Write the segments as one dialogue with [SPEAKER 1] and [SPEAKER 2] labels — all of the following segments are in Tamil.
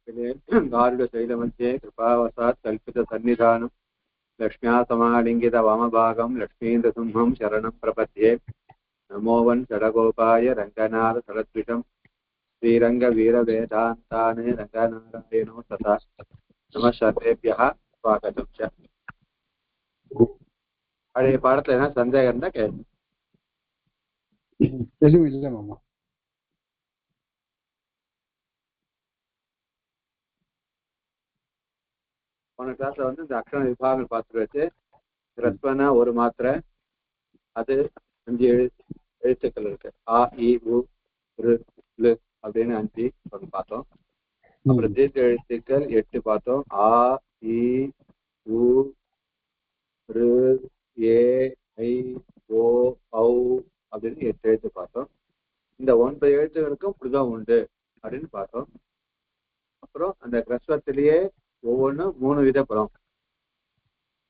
[SPEAKER 1] गारुडशैलमध्ये कृपावसात् कल्पितसन्निधानं लक्ष्म्या समालिङ्गितवामभागं लक्ष्मीन्द्रसिंहं शरणं प्रपद्ये नमो वन् षडगोपाय रङ्गनाथसरद्विषं श्रीरङ्गवीरवेदान्ताने रङ्गनारायणो तथा नमः सर्वेभ्यः स्वागतं च பழைய பாடத்துல என்ன சந்தேகம் இருந்தா கேள்வி
[SPEAKER 2] எதுவும் இல்லை மாமா.
[SPEAKER 1] போன கிளாஸ்ல வந்து இந்த அக்ஷர விபாகம் பார்த்துட்டு வச்சு ரஸ்பனா ஒரு மாத்திரை அது 5 எழுத்துக்கள் இருக்கு ஆ இ உ ரு லு அப்படின்னு 5 பார்த்தோம். அப்புறம் தீர்க்க எழுத்துக்கள் 8 பார்த்தோம். ஆ இ உ ரு ஏ ஐ ஓ ஔ அப்படின்னு 8 எழுத்து பார்த்தோம். இந்த 9 எழுத்துக்களுக்கும் புரிதம் உண்டு அப்படின்னு பார்த்தோம். அப்புறம் அந்த கிரஸ்வத்திலேயே ஒவ்வொன்றும் 3 விதப்படும்.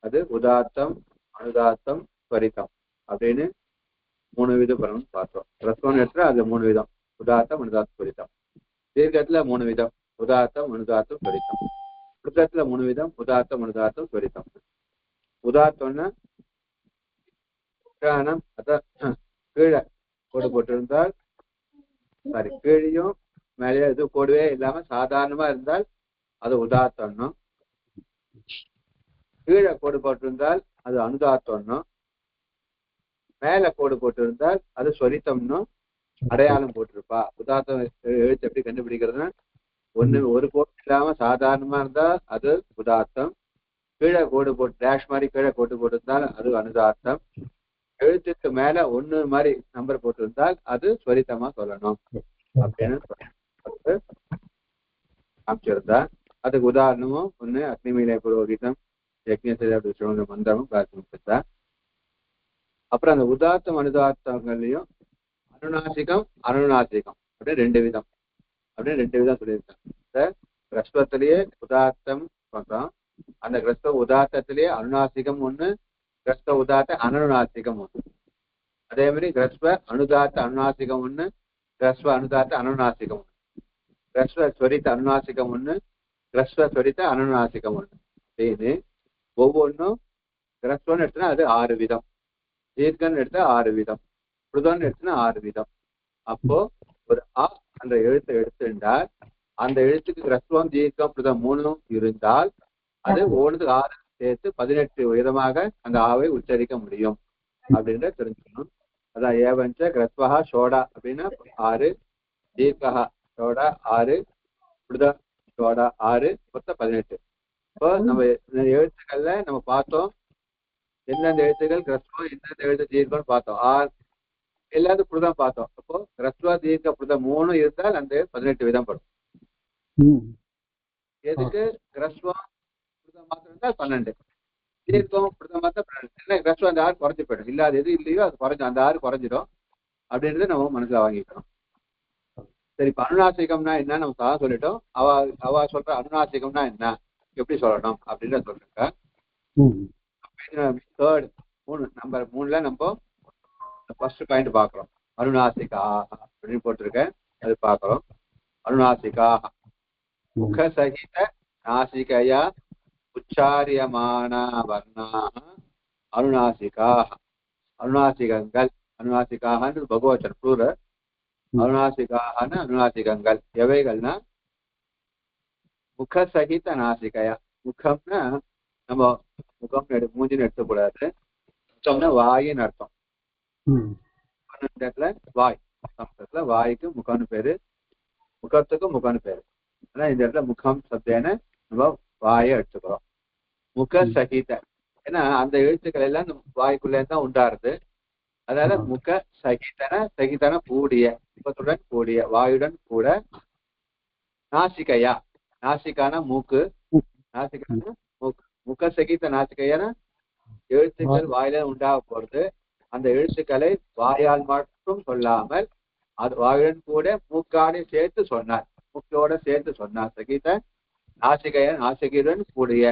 [SPEAKER 1] அது உதாத்தம் அனுதாத்தம் ஸ்வரிதம் அப்படின்னு 3 விதப்படும் பார்த்தோம். கிரஸ்வம் எடுத்து அதுல 3 விதம் உதாத்தம் அனுதாத்தம் ஸ்வரிதம். தீர்க்கத்துல 3 விதம் உதாத்தம் அனுதாத்தம் ஸ்வரிதம். புருஷத்துல 3 விதம் உதாத்தம் அனுதாத்தம் ஸ்வரிதம். உதாத்தம்னா அதான் கீழே கோடு போட்டிருந்தால் சாரி கீழையும் மேலே இது கோடுவே இல்லாம சாதாரணமா இருந்தால் அது உதாத்தம்னும், கீழே கோடு போட்டிருந்தால் அது அனுதாத்தம்னும், மேல கோடு போட்டிருந்தால் அது ஸ்வரித்தம்னும் அடையாளம் போட்டிருப்பா. உதாத்தம் எழுத்து எப்படி கண்டுபிடிக்கிறதுனா ஒரு கோடு இல்லாம சாதாரணமா இருந்தா அது உதாத்தம், கீழே கோடு போட்டு டேஷ் மாதிரி கீழே கோடு போட்டிருந்தால் அது அனுதாத்தம், எழுத்துக்கு மேல 1 மாதிரி நம்பர் போட்டிருந்தால் அது ஸ்வரித்தமா சொல்லணும் அப்படின்னு காமிச்சிருந்தா. அதுக்கு உதாரணமும் ஒண்ணு அக்னிமீல புரோகிதம் யஜ்ஞ மந்திரமும் காமிச்சிருந்தா. அப்புறம் அந்த உதாத்தம் அனுதாத்தங்கள்லயும் அனுநாசிகம் அனுநாசிகம் அப்படின்னு 2 விதம் சொல்லியிருக்காங்க. இந்த கிரஸ்வத்திலேயே உதாத்தம் பண்றோம். அந்த கிரஸ்வ உதாத்தத்திலேயே அனுநாசிகம் ஒண்ணு, கிரஸ்வ உதாத்த அனுநாசிகம் ஒண்ணு. அதே மாதிரி கிரஸ்வ அனுதாத்த அனுநாசிகம் ஒண்ணு, கிரஸ்வ அனுதாத்த அனுநாசிகம் ஒண்ணு, கிரஸ்வ ஸ்வரித்த அனுநாசிகம் ஒண்ணு, கிரஸ்வ ஸ்வரித்த அனுநாசிகம் ஒண்ணு அப்படின்னு ஒவ்வொன்றும் கிரஸ்வன்னு எடுத்துனா அது 6 விதம், தீர்க்கன்னு எடுத்தா 6 விதம், புருதன்னு எடுத்துனா 6 விதம். அப்போ ஒரு ஆ அந்த எழுத்தை எடுத்துட்டால் அந்த எழுத்துக்கு கிரஸ்வம் தீர்க்கம் புருதம் 3 இருந்தால் அது ஒவ்வொன்றுக்கு 6 சேர்த்து 18 விதமாக அந்த ஆவை உச்சரிக்க முடியும் அப்படின்ற தெரிஞ்சுக்கணும். அதான் ஏவஞ்ச கிரஸ்வஹா ஷோடா அப்படின்னா 6, தீர்க்கஹா ஷோடா 6, புருத ஷோடா 6, மொத்தம் 18. இப்போ நம்ம எழுத்துக்கள்ல நம்ம பார்த்தோம் எந்தெந்த எழுத்துக்கள் கிரஸ்வம் எந்தெந்த எழுத்து தீர்க்கம்னு பார்த்தோம். எல்லாத்துக்கும் புருதம் பார்த்தோம். அப்போ கிரஸ்வ தீர்க்க புருதம் 3 இருந்தால் அந்த 18 விதம் படும். எதுக்கு கிரஸ்வம் புருதம் மாத்திரம் இருந்தால் 12, தீர்க்கம் புருதம் மாத்திரம் 12. ஏன்னா கிரஸ்வம் அந்த 6 குறைஞ்சு போயிடும். இல்லாத எது இல்லையோ அது குறைஞ்சி அந்த 6 குறைஞ்சிடும் அப்படின்றத நம்ம மனசுல வாங்கிக்கணும். சரி, இப்ப அனுநாசிகம்னா என்ன நம்ம தான் சொல்லிட்டோம். அவ சொல்ற அனுநாசிகம்னா என்ன எப்படி சொல்லணும் அப்படின்ற சொல்றாங்க. தேர்ட் 3 நம்பர் 3ல நம்ம ஃபர்ஸ்ட் பாயிண்ட் பாக்குறோம். அனுநாசிகா அப்படின்னு போட்டிருக்கேன், அது பாக்குறோம். அனுநாசிகா முகசகித நாசிகையா உச்சாரியமானா வர்ணாः அனுநாசிகாः. அனுநாசிகங்கள், அனுநாசிகான்னு பகவச்சனம் ப்ளூரல், அனுநாசிகான்னு அனுநாசிகங்கள் எவைகள்னா முகசகித நாசிகையா. முகம்னா நம்ம முகம் மூஞ்சின்னு எடுத்துக்கூடாது, முகம்னா வாயின்னு அர்த்தம். வாய் சம்ஸ்கிருதத்துல வாய்க்கு முகம்னு பேரு, முகத்துக்கு முகம்னு பேரு. ஆனா இந்த இடத்துல முகம் சப்தேன நம்ம வாயை எடுத்துக்கிறோம். முக சகித ஏன்னா அந்த எழுத்துக்கள் எல்லாம் வாய்க்குள்ளே தான் உண்டாருது. அதனால முக சகிதன கூடிய, முகத்துடன் கூடிய, வாயுடன் கூட. நாசிகையா, நாசிகான மூக்கு, நாசிகான மூக்கு. முக சகித நாசிகையான எழுத்துக்கள் வாயில உண்டாக போறது. அந்த எழுத்துக்களை வாயால் மட்டும் சொல்லாமல் அது வாயுடன் கூட மூக்காடி சேர்த்து சொன்னார், மூக்கோட சேர்த்து சொன்னார். சகித நாசிகைய நாசிகையுடன் கூடிய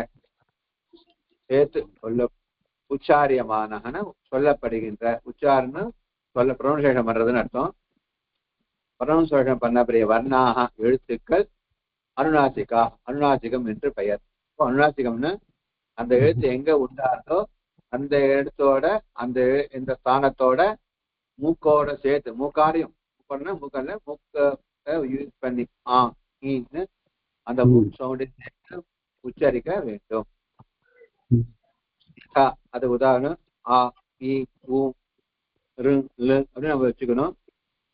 [SPEAKER 1] சேர்த்து சொல்ல உச்சாரியமான சொல்லப்படுகின்ற, உச்சாரணம் சொல்ல ப்ரொனன்சியேஷன் பண்றதுன்னு அர்த்தம். ப்ரொனன்சியேஷன் பண்ணக்கூடிய வர்ணாக எழுத்துக்கள் அனுநாசிகா, அனுநாசிகம் என்று பெயர். அனுநாசிகம்னு அந்த எழுத்து எங்க உண்டாதோ அந்த எழுத்தோட அந்த இந்த ஸ்தானத்தோட மூக்கோட சேர்த்து மூக்காலையும் மூக்கல்ல மூக்க யூஸ் பண்ணி அந்த மூக் சவுண்டை சேர்த்து உச்சரிக்க வேண்டும். அது உதாரணம் ஆ இ ஊ ரு லு அப்படின்னு நம்ம வச்சுக்கணும்.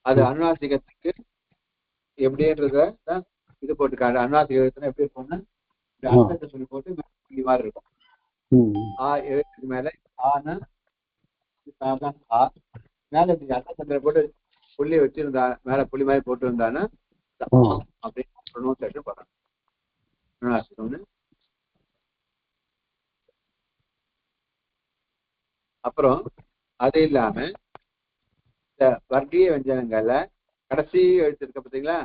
[SPEAKER 1] அது அனுநாசிகத்துக்கு எப்படின்றத இது போட்டுக்காங்க. அனுநாசிகத்துல எப்படி இருக்கும்னா அர்த்தத்தை சொல்லி போட்டு மாதிரி இருக்கும். ஆ எழுத்துக்கு மேல ஆனா ஆ மேல அர்த்தத்தை போட்டு புள்ளி வச்சிருந்தா மேல புள்ளி மாதிரி போட்டு இருந்தானா அப்படின்னு ப்ரொனவுன்சியேஷன் பண்ணணும். அனுநாசிகம்னு. அப்புறம் அது இல்லாம இந்த வர்க்கீய வியஞ்சனங்கள்ல கடைசி எழுத்து இருக்க பார்த்தீங்களா,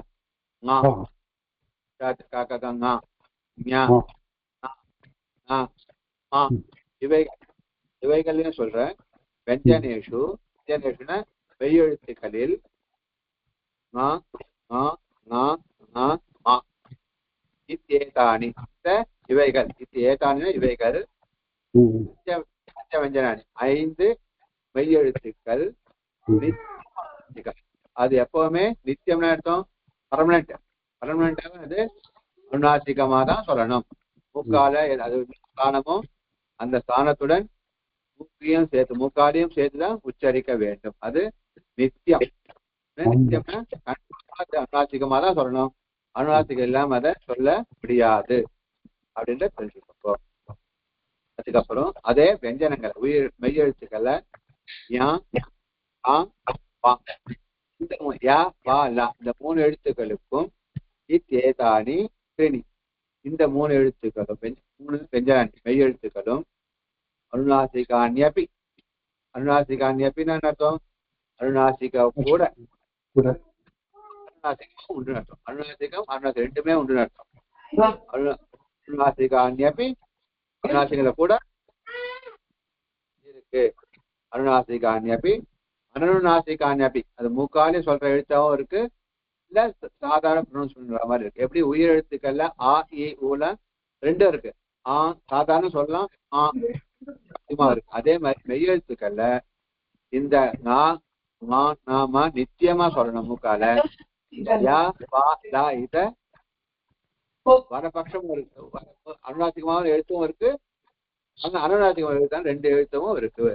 [SPEAKER 1] இவைகள்லையும் சொல்ற வெஞ்சனேஷுனா மெய்யெழுத்துக்களில் இத்தேதானி இவைகள் இத்தேதானி இவைகள் பஞ்சவஞ்சனானி 5 மெய்யெழுத்துக்கள். அது எப்பவுமே நித்தியம்னு அர்த்தம், பர்மனன்ட் அது அனுநாசிகமா தான் சொல்லணும். மூக்கால அது ஸ்தானமும் அந்த ஸ்தானத்துடன் மூக்கையும் சேர்த்து மூக்காலையும் சேர்த்துதான் உச்சரிக்க வேண்டும். அது நித்தியம். நித்தியம்னா அனுநாசிகமா தான் சொல்லணும். அனுநாசிகம் இல்லாம அதை சொல்ல முடியாது அப்படின்ற தெரிஞ்சுக்கோ. அதுக்கப்புறம் அதே வெஞ்சனங்கள் மெய்யெழுத்துக்களை இந்த 3 எழுத்துக்களுக்கும் இத்தேதானி திரிணி இந்த 3 எழுத்துக்களும் 3 வெஞ்சனானி மெய்யெழுத்துக்களும் அனுநாசிகான்யபி அனுநாசிகான்யபின்னு அர்த்தம் அனுநாசிக கூட அனுநாசிகம் உண்டு அர்த்தம். அனுநாசிகம் அனுநாசிகம் ரெண்டுமே உண்டு அர்த்தம். அனுநாசிகான்யபி அனுநாசிகளை கூட இருக்கு. அனுநாசிகான்யபி அனுநாசிகான்யபி அது மூக்காலே சொல்ற எழுத்தாவும் இருக்கு, இல்ல சாதாரண ப்ரொனவுன்ஸ் பண்ற மாதிரி இருக்கு. எப்படி உயிர் எழுத்துக்கள்ல ஆ இ ஊல 2 இருக்கு. சாதாரண சொல்லலாம், இருக்கு. அதே மாதிரி மெய்யெழுத்துக்கள்ல இந்த நாம நித்தியமா சொல்லணும். மூக்கால இத வரபட்சமும் இருக்கு, அனுநாசிகமான எழுத்தும் இருக்கு, அனுநாசிகம் எழுத்தான் 2 எழுத்தும் இருக்கு.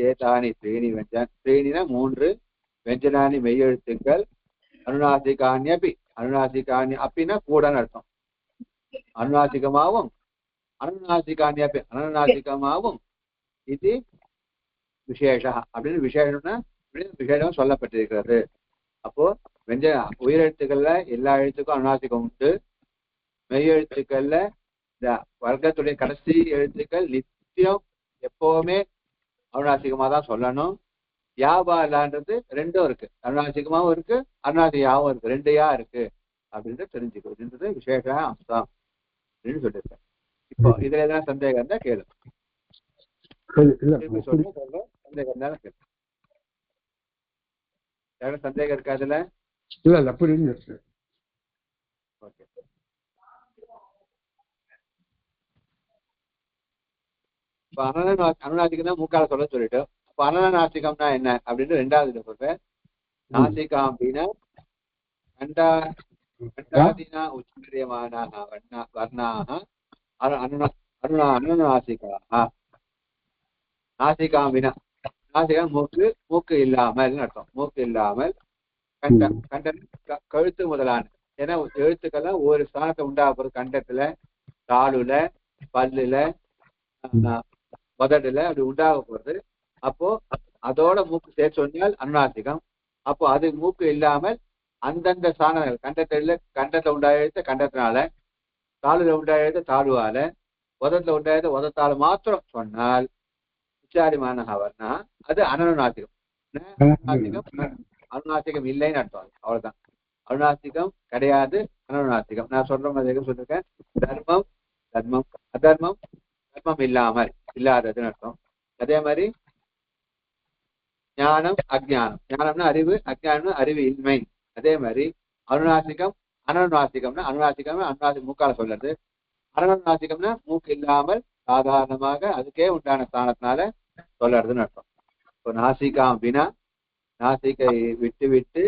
[SPEAKER 1] ஏதானி திரீணி திரீணினா 3 வெஞ்சனானி மெய்யெழுத்துக்கள் அனுநாசிகான்யபி அனுநாசிகான்ய அப்படின்னா கூடன்னு அர்த்தம். அனுநாசிகமாவும் அனுநாசிகான்யபி அனுநாசிகமாவும் இது விசேஷா அப்படின்னு விசேஷம் சொல்லப்பட்டிருக்கிறது. அப்போ உயிரெழுத்துக்கள்ல எல்லா எழுத்துக்கும் அனுநாசிகம் உண்டு. மெய்யெழுத்துக்கள்ல இந்த வர்க்கத்துடைய கடைசி எழுத்துக்கள் நித்தியம் எப்பவுமே அனுநாசிகமா தான் சொல்லணும். யாபாலான்றது 2 இருக்கு, அனுநாசிகமாவும் இருக்கு அனுநாசிகாவும் இருக்கு, 2 இருக்கு அப்படின்றது தெரிஞ்சுக்கிறது விசேஷ அம்சம் அப்படின்னு சொல்லியிருக்கேன். இப்போ இதுல எதாவது சந்தேகம் இருந்தா கேளு. சந்தேகம் இருந்தாலும் கேளு. யாரும் சந்தேகம் இருக்கா அதுல?
[SPEAKER 2] இல்ல புரியுது.
[SPEAKER 1] ஓகே. இப்ப அனுநாசிகம் தான் மூக்கால சொல்ல சொல்லிட்டு, இப்ப அனநாசிகம்னா என்ன அப்படின்னு 2வது சொல்றேன். நாசிகாம் அப்படின்னா கண்டாதீனா உச்சரியமானாக வர்ணாக அனுநாசிகாக. நாசிகாமினா நாசிகம் மூக்கு இல்லாமல் அர்த்தம். மூக்கு இல்லாமல் கண்டம் கழுத்து முதலான ஏன்னா எழுத்துக்கள்லாம் ஒரு ஸ்தானத்தை உண்டாக கண்டத்துல தாளுல பல்லுல முதடுல அப்படி உண்டாக போறது. அப்போ அதோட மூக்கு சேர்த்து சொன்னால் அனுநாசிகம். அப்போ அது மூக்கு இல்லாமல் அந்தந்த ஸ்தானங்கள் கண்டத்துல உண்டாயிருத்த கண்டத்தினால, தாளுல உண்டாயிருத்த தாளுவால, உதத்துல உண்டாயிருத்த உதத்தால மாத்திரம் சொன்னால் உச்சாரிமான வர்ணா அது அனனுநாசிகம். அனுநாசிகம் இல்லைன்னு அர்த்தம். அவ்வளவுதான். அனுநாசிகம் கிடையாது, அனனுநாசிகம். நான் சொல்ற மாதிரி சொல்லிருக்கேன். தர்மம் தர்மம் அதர்மம் தர்மம் இல்லாமல் இல்லாததுன்னு அர்த்தம். அதே மாதிரி ஞானம் அஜ்ஞானம். ஞானம்னா அறிவு, அஜ்ஞானம்னா அறிவு இன்மை. அதே மாதிரி அனுநாசிகம் அனனுநாசிகம்னா அனுநாசிக மூக்கால சொல்றது. அனனுநாசிகம்னா மூக்கு இல்லாமல் சாதாரணமாக அதுக்கே உண்டான ஸ்தானத்தினால சொல்றதுன்னு அர்த்தம். இப்போ நாசிகாம் வினா, நாசிகை விட்டு விட்டு,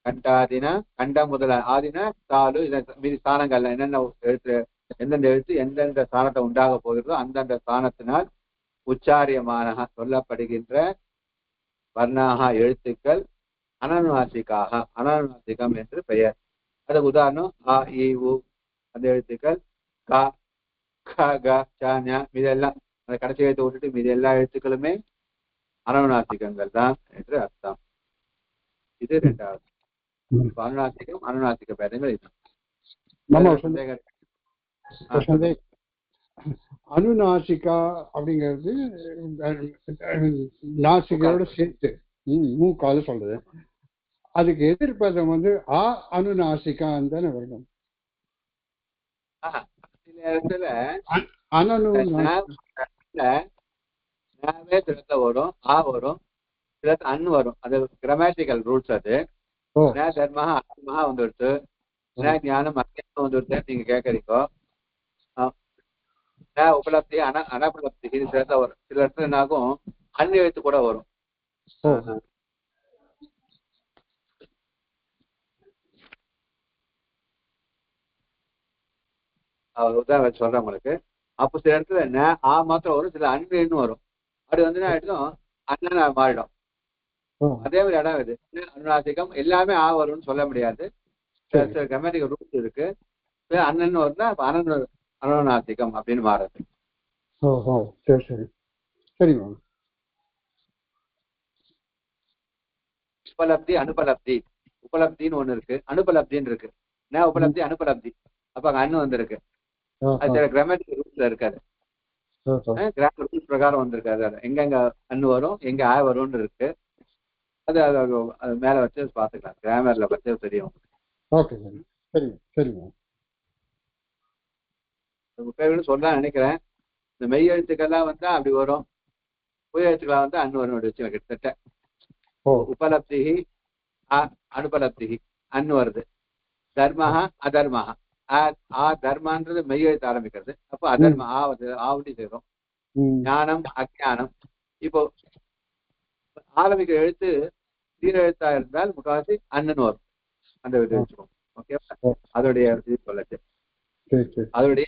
[SPEAKER 1] கண்டாதினா கண்டம் முதல ஆதினா தாலு மீதி ஸ்தானங்கள்ல என்னென்ன எழுத்து எந்தெந்த எழுத்து எந்தெந்த ஸ்தானத்தை உண்டாக போகிறதோ அந்தந்த ஸ்தானத்தினால் உச்சாரியமான சொல்லப்படுகின்ற வர்ணாக எழுத்துக்கள் அனனுநாசிகாக, அனனுநாசிகம் என்று பெயர். அதுக்கு உதாரணம் அ இ உ அந்த எழுத்துக்கள், க க க ச ஞ இதெல்லாம் அந்த கடைசி எழுத்து விட்டுட்டு மீது எல்லா எழுத்துக்களுமே அனனுநாசிகங்கள் தான் என்று அர்த்தம். இது ரெண்டாவது. அனுநாசிகம் அனுநாசிக பேதங்கள் இது.
[SPEAKER 2] அனுநாசிகா அப்படிங்கிறது நாசிகையோட சேர்த்து மூக்கால சொல்றது. அதுக்கு எதிர்ப்பதம் வந்து ஆ அனுநாசிகான்னு தானே வரணும்.
[SPEAKER 1] சில இடத்துல சிலத்துல வரும், ஆ வரும், சில அன் வரும். அது கிராமட்டிக்கல் ரூல்ஸ். அது தர்மஹா அர்மஹா வந்துடுத்து, ஞானம் அஜ்ஞானம் வந்துடுத்து. நீங்க கேட்கறீங்க உபலப்தி அனபலப்தி சில வரும். சில இடத்துல என்னாகும் அன் எழுத்து கூட வரும். உதாரணம் சொல்றேன் உங்களுக்கு. அப்போ சில இடத்துல ஆ மாத்திரம் வரும், சில அன்னு வரும். அது வந்து என்ன ஆயிடும், அண்ணனா மாறிடும். அதே மாதிரி இடம் இது அனுநாசிகம் எல்லாமே ஆ வரும்னு சொல்ல முடியாது. சில கிராமட்டிக்கல் ரூல்ஸ் இருக்கு. அண்ணன் வரும்னா அனுநாசிகம் அப்படின்னு மாறுது.
[SPEAKER 2] சரி சரி சரி.
[SPEAKER 1] உபலப்தி அனுபலப்தி, உபலப்தின்னு ஒண்ணு இருக்கு, அனுபலப்தின்னு இருக்கு. உபலப்தி அனுபலப்தி, அப்ப அங்க அண்ணு வந்திருக்கு. அது சில கிராமட்டிக்கல் ரூல்ஸ்ல இருக்காது. கிராமர் ரூல்ஸ் பிரகாரம் வந்திருக்காது. எங்கெங்க அண்ணு வரும் எங்க ஆ வரும்னு இருக்கு. அது அது மேல வச்சு பாத்துக்கலாம். கிராமர்ல வச்சு தெரியும். சொல்ல நினைக்கிறேன். இந்த மெய் எழுத்துக்கள்லாம் வந்தா அப்படி வரும், பொய் எழுத்துக்கெல்லாம் வந்து அண்ணு வரும் வச்சு கிட்டத்தட்ட. உபலப்தி அனுபலப்தி அன்னு வருது. தர்மஹா அதர்மஹா, ஆ தர்மான்றது மெய் எழுத்து ஆரம்பிக்கிறது. அப்போ அதர்ம ஆவட்டி சேரும். ஞானம் அஜ்ஞானம். இப்போ ஆரம்பிக்கிற எழுத்து தீர எழுத்தா இருந்தால் முக்காவாசி அண்ணன் வரும். அந்த இது வச்சுக்கோங்க. ஓகே, அதோடைய இது சொல்லச்சு. அதோடைய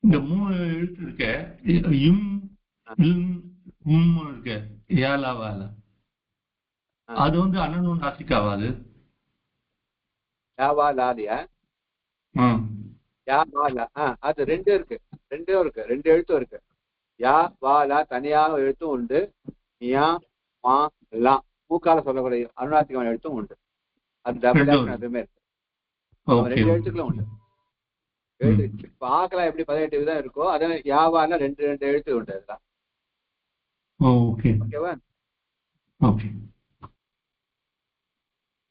[SPEAKER 3] இந்த 3 எழுத்து இருக்க அது வந்து அண்ணனும் நாசிக்காவாது.
[SPEAKER 1] அது ரெண்டும் இருக்கு, ரெண்டு எழுத்தும் இருக்கு. யா வாலா தனியாக எழுத்தும் உண்டு, யா மா லா மூக்கால சொல்லக்கூடிய அனுநாசிகமான எழுத்தும் உண்டு. அது டபுள் ஆக்ஷன் அதுவுமே இருக்கு. ரெண்டு எழுத்துக்களும் உண்டு. பார்க்கலாம் எப்படி 18 விதம் இருக்கோ அதே யாவால ரெண்டு எழுத்து உண்டு. அதுதான் ஓகேவா?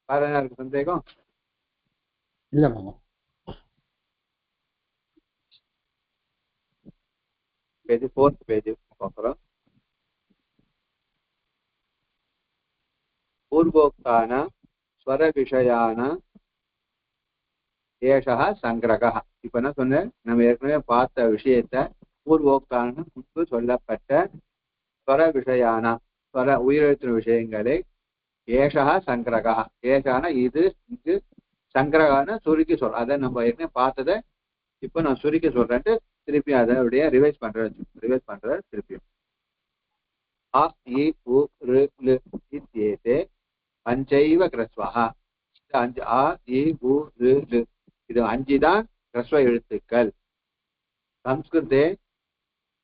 [SPEAKER 1] வேற என்ன இருக்கு சந்தேகம்?
[SPEAKER 2] இல்ல
[SPEAKER 1] பேஜ் 4th பேஜ் பார்க்கிறோம். பூர்வோக்தான ஸ்வர விஷயான ஏஷா சங்கிரகா. இப்ப என்ன சொன்னேன், நம்ம ஏற்கனவே பார்த்த விஷயத்த பூர்வோக்தான முன்பு சொல்லப்பட்ட ஸ்வர விஷயான ஸ்வர உயிரெழுத்து விஷயங்களை ஏஷா சங்கிரகா. ஏஷான இது, இங்கு சங்கிரகான சுருக்கி சொல்றேன். அதை நம்ம ஏற்கனவே பார்த்ததை இப்ப நான் சுருக்கி சொல்றேன்ட்டு திருப்பி அதனுடைய ரிவைஸ் பண்ற திருப்பியும். அ இ உ ரு லு இத்யேதே பஞ்சைவ கிரஸ்வஹ. ஆ இ உ ரு லு இது 5 தான் கிரஸ்வ எழுத்துக்கள். சம்ஸ்கிருதே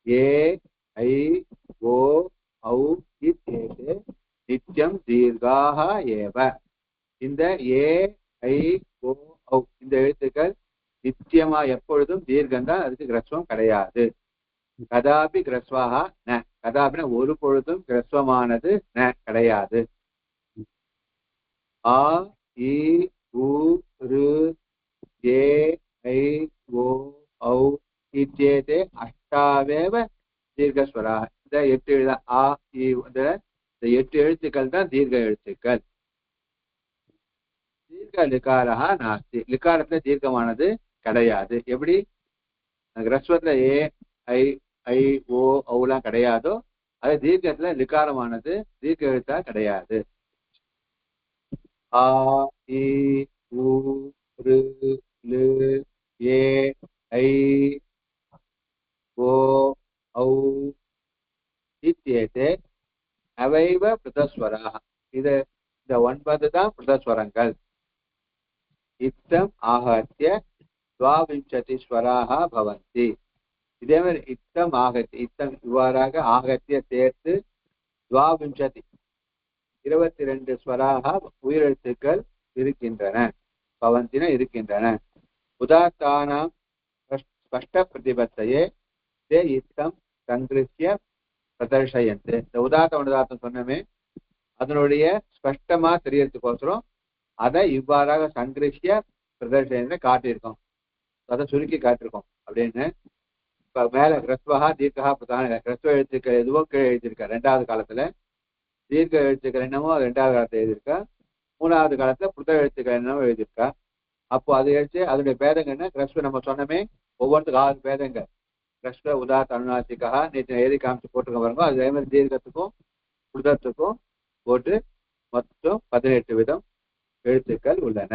[SPEAKER 1] ஏ ஐ ஓ ஔ இத்யேதே நித்யம் தீர்காஹ ஏவ. இந்த ஏ ஐ ஓ ஔ இந்த எழுத்துக்கள் நித்தியமா எப்பொழுதும் தீர்க்கம்தான், அதுக்கு கிரஸ்வம் கிடையாது. கதாபி கிரஸ்வாஹா ந, கதாபின ஒரு பொழுதும் கிரஸ்வமானது ந கிடையாது. ஆ இ உ ரு ஏ ஐ ஓ ஔ இத்யேதே அஷ்டாவேவ தீர்க்கஸ்வரா. இந்த 8 எழுத ஆ இ இந்த 8 எழுத்துக்கள் தான் தீர்க்க எழுத்துக்கள். தீர்க்க லிகாரா நாஸ்தி. லிகாரத்துல தீர்க்கமானது கிடையாது. எப்படி ஹ்ரஸ்வத்துல ஏ ஐ ஐ ஓ ஔலாம் கிடையாதோ அது தீர்க்கத்துல லிகாரமானது தீர்க்க எழுத்தா கிடையாது. ஆ இ உ ரு லு ஏ ஐ ஓ ஔ இத்யேதே அவைவ பிருதஸ்வராः. இது இந்த 9 தான் பிருதஸ்வரங்கள். இத்தம் ஆகத்ய द्वाविंशति ஸ்வராः பவந்தி. இதே மாதிரி இத்தம் ஆகத்தி இத்தம் இவ்வாறாக ஆகத்திய சேர்த்து द्वाविंशति 22 ஸ்வராக உயிரெழுத்துக்கள் இருக்கின்றன. பவந்தின இருக்கின்றன. உதாத்தானாம் ஸ்பஷ்ட பிரதிபத்தையே தே இத்தம் சங்கிருஷ்ய பிரதர்ஷயந்து. இந்த உதாத்தம் சொன்னமே அதனுடைய ஸ்பஷ்டமா தெரியறதுக்கோசரம் அதை இவ்வாறாக சங்கிருஷ்ய பிரதர்ஷயத்தை காட்டியிருக்கோம், அதை சுருக்கி காட்டிருக்கோம் அப்படின்னு. இப்ப மேல கிரஸ்வகா தீர்க்கா பிரதான கிரஸ்வ எழுத்துக்கள் எதுவோ கீழே எழுதியிருக்கா. 2வது காலத்துல தீர்க்க எழுத்துக்கள் என்னமோ 2வது காலத்துல எழுதியிருக்கா. 3வது காலத்துல புத்த எழுத்துக்கள் என்னமோ எழுதியிருக்கா. அப்போ அது எழுத்து அதனுடைய பேதங்க என்ன? கிரஸ்வ நம்ம சொன்னமே ஒவ்வொன்றுக்கும் 6 பேதங்கள். கிரஸ்வ உதாத் அனுநாசிகா நேற்று எழுதி காமிச்சு போட்டுக்க பாருங்க. அதே மாதிரி தீர்க்கத்துக்கும் புத்தத்துக்கும் போட்டு மொத்தம் 18 விதம் எழுத்துக்கள் உள்ளன.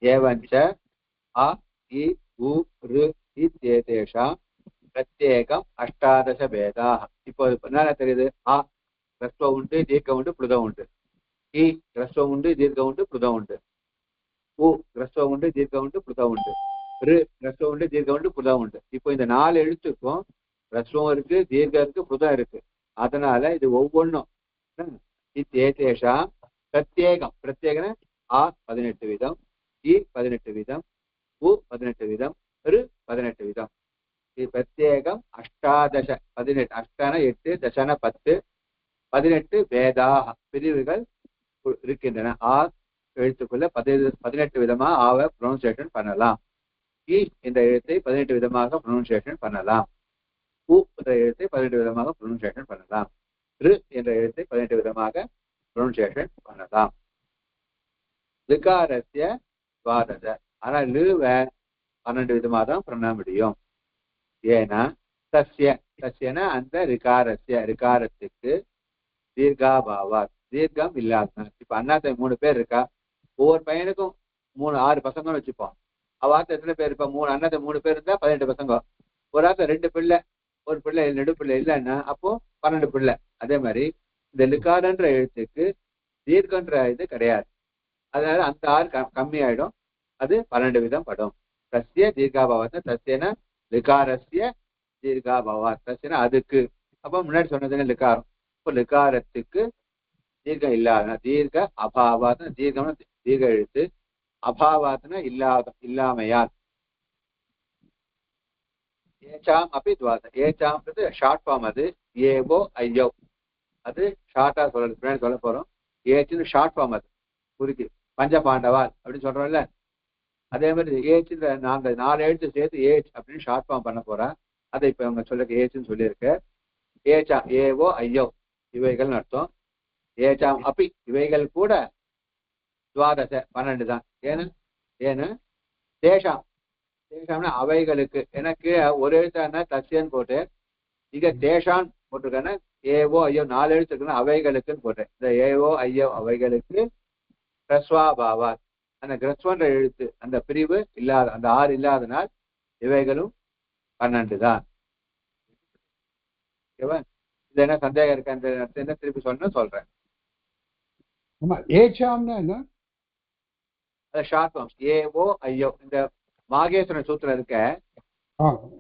[SPEAKER 1] ஏவஞ்ச அ இ உ ரு இத்யேதேஷாம் பிரத்யேகம் 18 பேதாः. இப்போ என்ன தெரியுது? ஆ கிரஸ்வ உண்டு, தீர்க்கம் உண்டு, புருதம் உண்டு. இ கிரஸ்வ உண்டு, தீர்க்கம் உண்டு, புருதம் உண்டு. உ கிரஸ்வ உண்டு, தீர்க்கம் உண்டு, புருதம் உண்டு. ரு கிரஸ்வ உண்டு, தீர்க்கம் உண்டு, புருதம் உண்டு. இப்போ இந்த 4 எழுத்துக்கும் கிரஸ்வம் இருக்கு, தீர்க்கம் இருக்கு, புருதம் இருக்கு. அதனால இது ஒவ்வொன்றும் இத்யேதேஷாம் பிரத்யேகம். பிரத்யேகன ஆ 18 விதம், இ 18 விதம், உ 18 விதம், ரு 18 விதம். இது பிரத்யேகம் 18 18 அஷ்டான 8 தசன 10 18 வேதாக பிரிவுகள் இருக்கின்றன. ஆ எழுத்துக்குள்ள 18 விதமா ஆவ ப்ரொனன்சியேஷன் பண்ணலாம். இ என்ற எழுத்தை 18 விதமாக ப்ரொனன்சியேஷன் பண்ணலாம். உ என்ற எழுத்தை 18 விதமாக ப்ரொனன்சியேஷன் பண்ணலாம். ரு என்ற எழுத்தை 18 விதமாக ப்ரொனன்சியேஷன் பண்ணலாம். லிகாரஸ்ய துவாதச. ஆனா லுவ 12 விதமாக தான் பண்ண முடியும். ஏன்னா சஸ்ய சஸ்யன அந்த ரிகாரத்துக்கு தீர்காபாவா தீர்க்கம் இல்லாத. இப்ப அண்ணாத்த 3 பேர் இருக்கா. ஒவ்வொரு பையனுக்கும் 6 பசங்கன்னு வச்சுப்போம். அவாத்த எத்தனை பேர் இருப்பா? 3 அண்ணாத்த 3 பேர் இருந்தா 18 பசங்க. ஒரு ஆத்த 2 பிள்ளை, ஒரு பிள்ளை நெடுப்பிள்ளை இல்லைன்னா அப்போ 12 பிள்ளை. அதே மாதிரி இந்த லிகாரன்ற எழுத்துக்கு தீர்க்கன்ற இது கிடையாது. அதனால அந்த 6 கம்மி ஆயிடும். அது 12 விதம் படும். சஸ்ய தீர்காபாவத்தை சஸ்யன லிகாரஸ்ய தீர்காபாவா சஸ்யன அதுக்கு. அப்ப முன்னாடி சொன்னதுன்னு லிகாரம். இப்போ லிகாரத்துக்கு தீர்க்கம் இல்லாத தீர்க்க அபாவாத்ன தீர்க்கம்னா தீர்க்க எழுத்து, அபாவாத்ன இல்லாமையால். ஏச்சாம் அப்படி துவாத. ஏச்சாம்ன்றது ஷார்ட் ஃபார்ம். அது ஏவோ ஐயோ அது ஷார்ட்டா சொல்ல போறோம். ஏச்சுன்னு ஷார்ட் ஃபார்ம். அது குறுக்கி பஞ்ச பாண்டவால் அப்படின்னு சொல்றோம்ல. அதே மாதிரி ஏச்சு நாங்க 4 எழுத்து சேர்த்து ஏச் அப்படின்னு ஷார்ட் ஃபார்ம் பண்ண போறேன். அதை இப்ப அவங்க சொல்ல ஏச்சுன்னு சொல்லியிருக்கு. ஏச்சா ஏவோ ஐயோ இவைகள் அர்த்தம். ஏச்சாம் அப்படி இவைகள் கூட துவாதச 12 தான். ஏன்னா தேஷாம் தேஷாம்னா அவைகளுக்கு. எனக்கு ஒரு எழுத்தான தஸ்யன்னு போட்டு இங்க தேஷான் போட்டிருக்கேன்னா ஏவோ ஐயோ 4 எழுத்து இருக்குன்னா அவைகளுக்குன்னு போட்டேன். இந்த ஏவோ ஐயோ அவைகளுக்கு கிரஸ்வாபாவா அந்த கிரஸ்வன்ற எழுத்து அந்த பிரிவு இல்லாத அந்த 6 இல்லாதனால் இவைகளும் 12 தான். ஓகேவா? இது என்ன சந்தேகம் இருக்கு? அந்த என்ன திருப்பி சொல்றேன்.
[SPEAKER 2] ஆமா, ஏச்சாம்னா என்ன?
[SPEAKER 1] அது ஷார்ட் ஃபார்ம். ஏவோ ஐயோ. இந்த மாகேஸ்வரன் சூத்திரம் இருக்க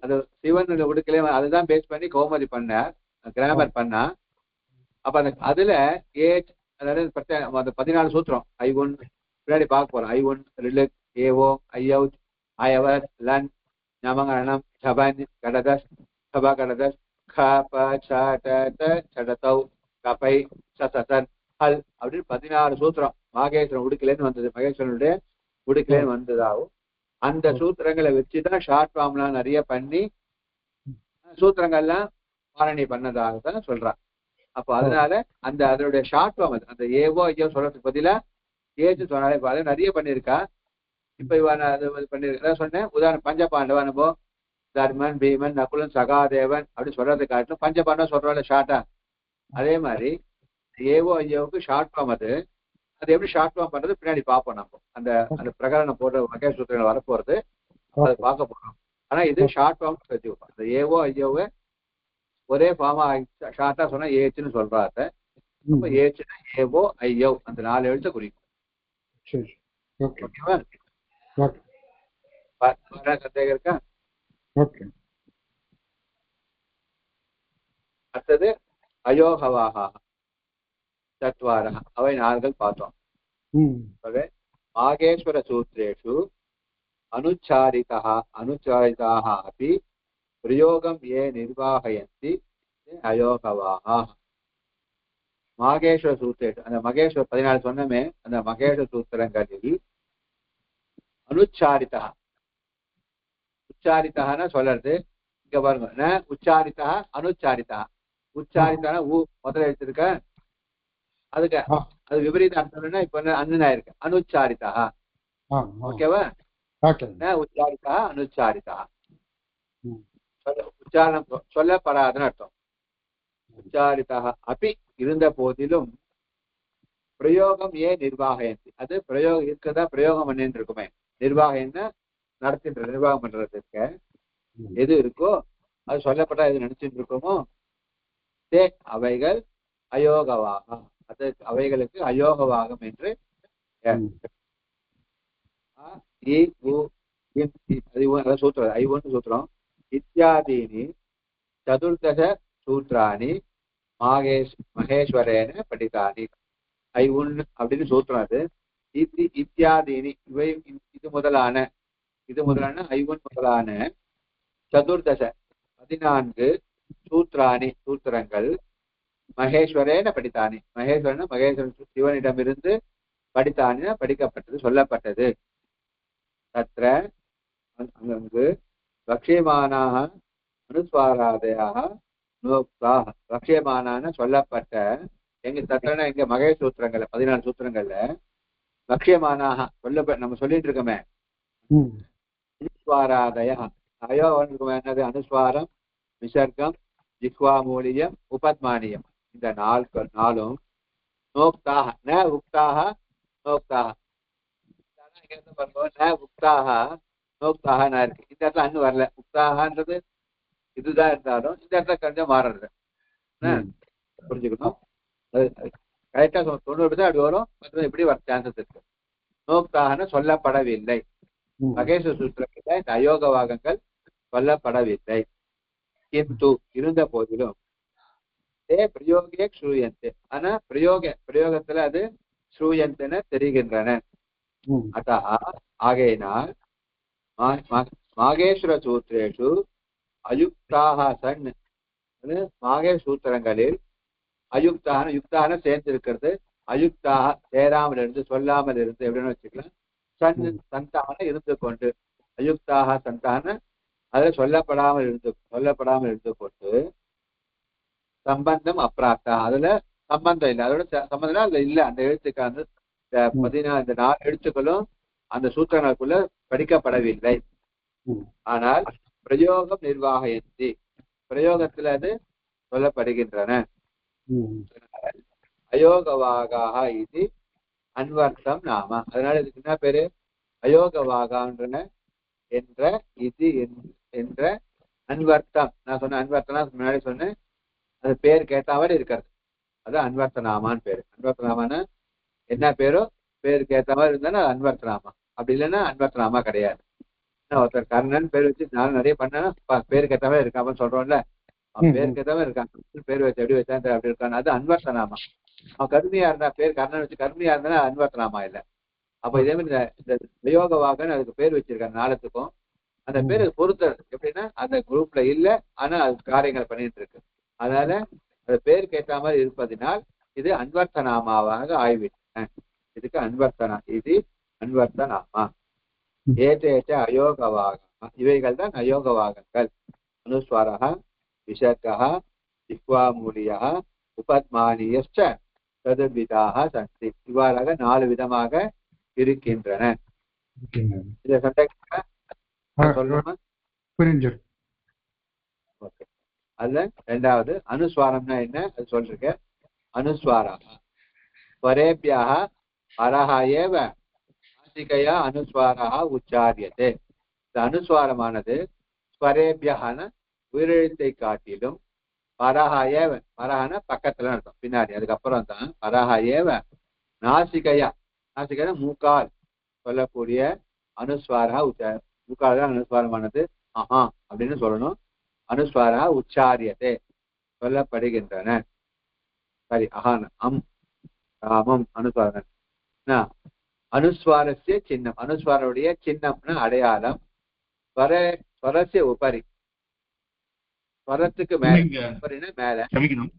[SPEAKER 1] அது சிவன் உடுக்கலே அதுதான் பேஸ் பண்ணி கௌமதி பண்ண கிராமர் பண்ணா. அப்ப அந்த அதுல ஏச் அதாவது அந்த 14 சூத்திரம் I1 பின்னாடி பார்க்க போறோம். I1 ரிலுக் ஏவோ ஐயோ அயவர் லன் ஞமகரணம் சபன் கடதஸ் சபா கடதஸ் கப சட சடதௌ கபை சசன் ஹல் அப்படின்னு 14 சூத்திரம் மாகேஸ்வரன் உடுக்கலேன்னு வந்தது. மகேஸ்வரனுடைய உடுக்கலேன்னு வந்ததாகவும் அந்த சூத்திரங்களை வச்சுதான் ஷார்ட் ஃபார்ம்லாம் நிறைய பண்ணி சூத்திரங்கள்லாம் பாரணி பண்ணதாகத்தான் சொல்றான். அப்போ அதனால அந்த அதனுடைய ஷார்ட் ஃபார்ம் அது அந்த ஏவோ ஐயோ சொல்றதுக்கு பதிலா ஏச்சு சொன்னாலே அதை நிறைய பண்ணியிருக்கா. இப்ப இவன் அது பண்ணிருக்க சொன்னேன். உதாரணம் பஞ்சபாண்டவ அனுபவம், தர்மன், பீமன், நகுலன், சகாதேவன் அப்படி சொல்றதை காட்டிலும் பஞ்சபாண்டவன் சொல்றோம்ல ஷார்ட்டா. அதே மாதிரி ஏவோ ஐயோவுக்கு ஷார்ட் ஃபார்ம் அது எப்படி ஷார்ட் ஃபார்ம் பண்றது பின்னாடி பார்ப்போம். நம்ம அந்த அந்த பிரகரணம் போடுற மகேஷ் சூத்திரங்கள் வரப்போறது அதை பார்க்க போறோம். ஆனா இது ஷார்ட் ஃபார்ம் வச்சு அந்த ஏவோ ஐயோவை ஒரே ஃபார்மா ஷார்ட்டா சொன்னா ஏச்சுன்னு சொல்றாங்க. அப்ப ஏச்சுன்னா ஏவோ ஐயோ அந்த 4 எழுத்த குறிக்கும். ஓகேவா? சந்தேகம் இருக்கா? அடுத்தது அயோகவாக சத்வாரா அவை 4 பார்த்தோம். மாகேஸ்வர சூத்ரேஷு अनुच्चारिताः अपि प्रयोगं ये निर्वाहयन्ति अयोगवाः. மாகேஸ்வர சூத்திரேஷு அந்த மகேஸ்வர 14 சொன்னமே அந்த மகேஸ்வர சூத்திரங்களில் அனுச்சாரிதா உச்சாரிதான சொல்றது இங்க பாருங்க. உச்சாரிதா அனுச்சாரிதா. உச்சாரிதான முதல்ல எடுத்திருக்க அதுக்கு அது விபரீத அர்த்தம்னா இப்ப அண்ணனா இருக்கு அனுச்சாரிதா. ஓகேவா? உச்சாரிதா அனுச்சாரிதா உச்சாரணம் சொல்லப்படாதுன்னு அர்த்தம். உச்சாரிதா அப்படி இருந்த போதிலும் பிரயோகம் ஏன் நிர்வாகயந்தி அது பிரயோகம் இருக்கதா பிரயோகம் பண்ணிட்டு இருக்குமே. நிர்வாகம்னா நடத்தின்ற நிர்வாகம் பண்றதுக்கு எது இருக்கோ அது சொல்லப்பட்டா எது நினைச்சிட்டு இருக்கோமோ அவைகள் அயோகவாகம். அது அவைகளுக்கு அயோகவாகம் என்று சூத்திரம். இத்தியாதீனி சதுர்தச சூத்திராணி மகேஸ்வரேன படித்தானி. ஐவுன் அப்படின்னு சூத்திரம் அது. இத்தியாதீனி இவை இது முதலான ஐவுன் முதலான சதுர்தச 14 சூத்திராணி சூத்திரங்கள் மகேஸ்வரேன படித்தானி. மகேஸ்வரன் சிவனிடமிருந்து படித்தானி படிக்கப்பட்டது சொல்லப்பட்டது. தத்ர அங்கு லட்சியமானாக அனுஸ்வாராதயாக நோக்தாக லட்சியமானான சொல்லப்பட்ட எங்க தத்ரனா எங்க மகேஷ் சூத்திரங்கள்ல 14 சூத்திரங்கள்ல லட்சியமானாக நம்ம சொல்லிட்டு இருக்கோமே அனுஸ்வாராதய அயோ என்னது அனுஸ்வாரம் விசர்க்கம் ஜிஹ்வாமூலியம் உபத்மானியம் இந்த 4 நோக்தாக ந உக்தாக நோக்தாக உக்தாக நோக்தாக இருக்கு. இந்த இடத்துல அன்னு வரல. உக்தாகன்றது இதுதான் இருந்தாலும் இந்த இடத்துல கொஞ்சம் மாறுறது புரிஞ்சுக்கணும். கரெக்டா 90% அப்படி வரும். இப்படி வர சான்சஸ் இருக்கு. நோக்தாகன்னு சொல்லப்படவில்லை. மகேஸ்வர சூத்திரத்துல இந்த அயோகவாகங்கள் சொல்லப்படவில்லை. கிந்து இருந்த போதிலும் பிரயோகே ஸ்ரூயந்தே ஆனா பிரயோகத்துல அது ஸ்ரூயந்தன தெரிகின்றன. அத ஆகையினால் மாகேஸ்வர சூத்திரேஷு அயுக்தாக சன் மாகேஸ்வர சூத்திரங்களில் அயுக்தான யுக்தான சேர்ந்திருக்கிறது. அயுக்தாக சேராமல் இருந்து சொல்லாமல் இருந்து எப்படின்னு வச்சுக்கலாம். சந்தான இருந்து கொண்டு அயுக்தாக சந்தான அதுல சொல்லப்படாமல் இருந்து கொண்டு சம்பந்தம் அப்பிராப்தா அதுல சம்பந்தம் இல்லை. அதோட சம்பந்தம் அதுல இல்லை. அந்த எழுத்துக்கு அந்த 4 எழுத்துக்களும் அந்த சூத்திரங்களுக்குள்ள படிக்கப்படவில்லை. ஆனால் பிரயோகம் நிர்வாகயந்தி பிரயோகத்துல அது சொல்லப்படுகின்றன. அயோகவாகாக இது அன்வர்த்தம் நாம. அதனால இதுக்கு என்ன பேரு அயோகவாகான்றன என்ற இது என்ற அன்வர்த்தம். நான் சொன்ன அன்வர்த்தனா முன்னாடி சொன்னேன். அது பேருக்கு ஏற்ற மாதிரி இருக்கிறது. அது அன்வர்த்தநாமான்னு பேரு. அன்வர்த்தநாமான்னு என்ன பேரோ பேருக்கு ஏற்ற மாதிரி இருந்தாலும் அது அன்வர்த்தநாமா. அப்படி இல்லைன்னா அன்வர்த்தநாமா கிடையாது. ஒருத்தர் கர்ணன் பேர் வச்சு நான் நிறைய பண்ணேன்னா பேருக்கு ஏற்ற மாதிரி இருக்காமன்னு சொல்றோம்ல. அவன் பேருக்கு ஏற்ற மாதிரி இருக்கான். பேர் வச்சு எப்படி வச்சா அப்படி இருக்கான்னு அது அன்வர்த்தநாமா. அவன் கருமையா இருந்தா பேர் கர்ணன் வச்சு கருமையா இருந்தா அன்வர்த்தநாமா இல்லை. அப்ப இதே மாதிரி இந்த பிரயோகவாகன்னு அதுக்கு பேர் வச்சிருக்காங்க 4த்துக்கும். அந்த பேரு பொறுத்தது எப்படின்னா அந்த குரூப்ல இல்லை ஆனா அது காரியங்கள் பண்ணிட்டு இருக்கு. அதனால அது பேருக்கு ஏற்ற மாதிரி இருப்பதினால் இது அன்வர்த்தநாமாவாக ஆய்விட்டன. இதுக்கு அன்வர்த்தனா இது அன்வர்த்தநாமா. ஏற்ற அயோகவாக இவைகள் தான் அயோகவாகங்கள். அனுஸ்வாரா விசர்கா ஜிஹ்வாமூலியா உபத்மானியஸ்ச சதுர்விதாக சந்தி. இவ்வாறாக 4 விதமாக இருக்கின்றன. இத சந்தேகம் சொல்லணுமா?
[SPEAKER 2] புரிஞ்சு.
[SPEAKER 1] ஓகே. அதுல 2வது அனுஸ்வாரம்னா என்ன அது சொல்றீங்க. அனுஸ்வாரா ஸ்வரேபியः பரஹ ஏவ நாசிகையா அனுஸ்வாரः உச்சாரியதே. இந்த அனுஸ்வாரமானது ஸ்வரேபியஹன உயிரெழுத்தை காட்டிலும் பரஹ ஏவ, பரஹன பக்கத்துல அர்த்தம் பின்னாடி, அதுக்கப்புறம் தான் பரஹ ஏவ நாசிகையா, நாசிகையா மூக்கால் சொல்லக்கூடிய அனுஸ்வாரா மூக்கால் தான் அனுஸ்வாரமானது ஆஹா அப்படின்னு சொல்லணும். அனுஸ்வாரா உச்சாரியதே சொல்லப்படுகின்றன. சரி, அஹான அம் ராமம் அனுஸ்வாரம். அனுஸ்வாரஸ்ய சின்னம், அனுஸ்வாரனுடைய சின்னம்னா அடையாளம். ஸ்வரஸ்ய உபரி, ஸ்வரத்துக்கு மேல, உபரினா மேல.
[SPEAKER 3] க்ஷமிக்கணும்,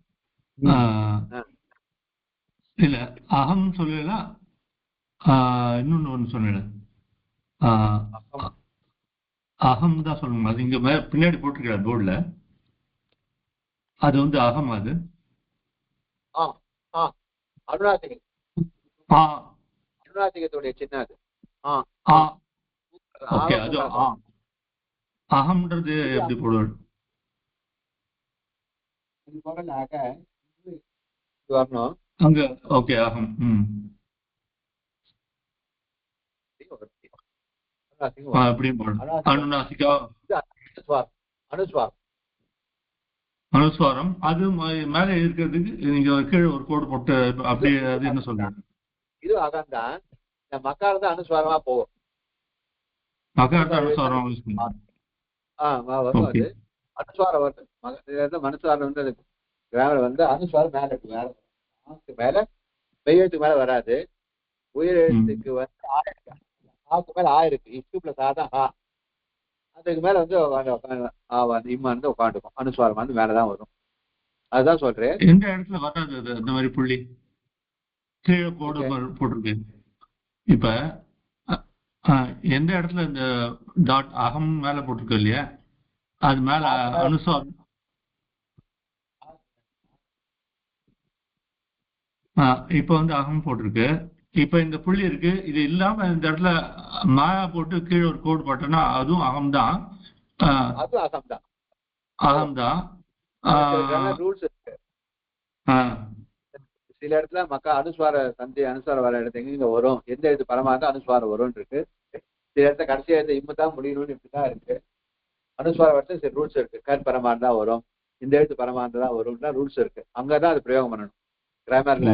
[SPEAKER 3] இல்ல அகம் சொல்லலாம். இன்னொன்னு ஒண்ணு சொன்னேன், அகம் தான் சொல்லணும். அது இங்க பின்னாடி போட்டிருக்கிறார் போர்டுல, அது வந்து அகம். அது
[SPEAKER 1] அனுநாசிகம், அனுநாசிகத்துடைய சின்னம் அது.
[SPEAKER 3] ஓகே, அது அகம்ன்றது எப்படி போடுவார்? அங்க ஓகே அகம். எப்படியும் போடணும். அனுநாசிகா அனுஸ்வாரம். அது மேல இருக்கிறதுக்கு நீங்க கீழே ஒரு கோடு போட்டு அப்படியே, அது என்ன சொல்றீங்க?
[SPEAKER 1] இது அகம் தான். இந்த மக்காரம் தான் அனுஸ்வாரமா போகும்.
[SPEAKER 3] மகாரத்தை அனுஸ்வாரம்
[SPEAKER 1] அது அனுஸ்வாரம் வருது. மனுஸ்வாரம் வந்து கிராமர் வந்து அனுஸ்வாரம் மேல இருக்கு, மேல மெய்யெழுத்துக்கு மேல வராது. உயிரெழுத்துக்கு வந்து ஆக்கு மேல இருக்கு. இக்கு பிளஸ் தான் அதுக்கு மேல வந்து இம்மா வந்து உட்காந்துக்கும். அனுஸ்வாரம் வந்து மேலதான் வரும். அதுதான் சொல்றேன்.
[SPEAKER 3] எந்த இடத்துல வராது அது அந்த மாதிரி புள்ளி கீழே கோடு போட்டிருக்கு. இப்ப எந்த இடத்துல இந்த டாட் அகம் மேல போட்டிருக்கு இல்லையா, அது மேல அனுஸ்வாரம். இப்ப வந்து அகம் போட்டிருக்கு. இப்ப இந்த புள்ளி இருக்கு. இது இல்லாம இந்த இடத்துல மாயா போட்டு கீழே ஒரு கோடு போட்டோம்னா அதுவும் அகம்தான். அகம்தான்.
[SPEAKER 1] ரூல்ஸ் இருக்கு. சில இடத்துல மக்கா அனுஸ்வார சந்தி அனுஸ்வாரம் வர இடத்துக்கு இங்க வரும். எந்த எழுத்து பரமா இருந்தா அனுஸ்வாரம் வரும் இருக்கு. சில இடத்துல கடைசி எழுத்து இம்முதான் முடியணும்னு இப்படிதான் இருக்கு. அனுஸ்வார வரத்துல சில ரூல்ஸ் இருக்கு. கண் பரமா இருந்தா வரும், இந்த எழுத்து பரமா இருந்தா வரும்னா ரூல்ஸ் இருக்கு. அங்கதான் அது பிரயோகம் பண்ணணும். கிராமர்ல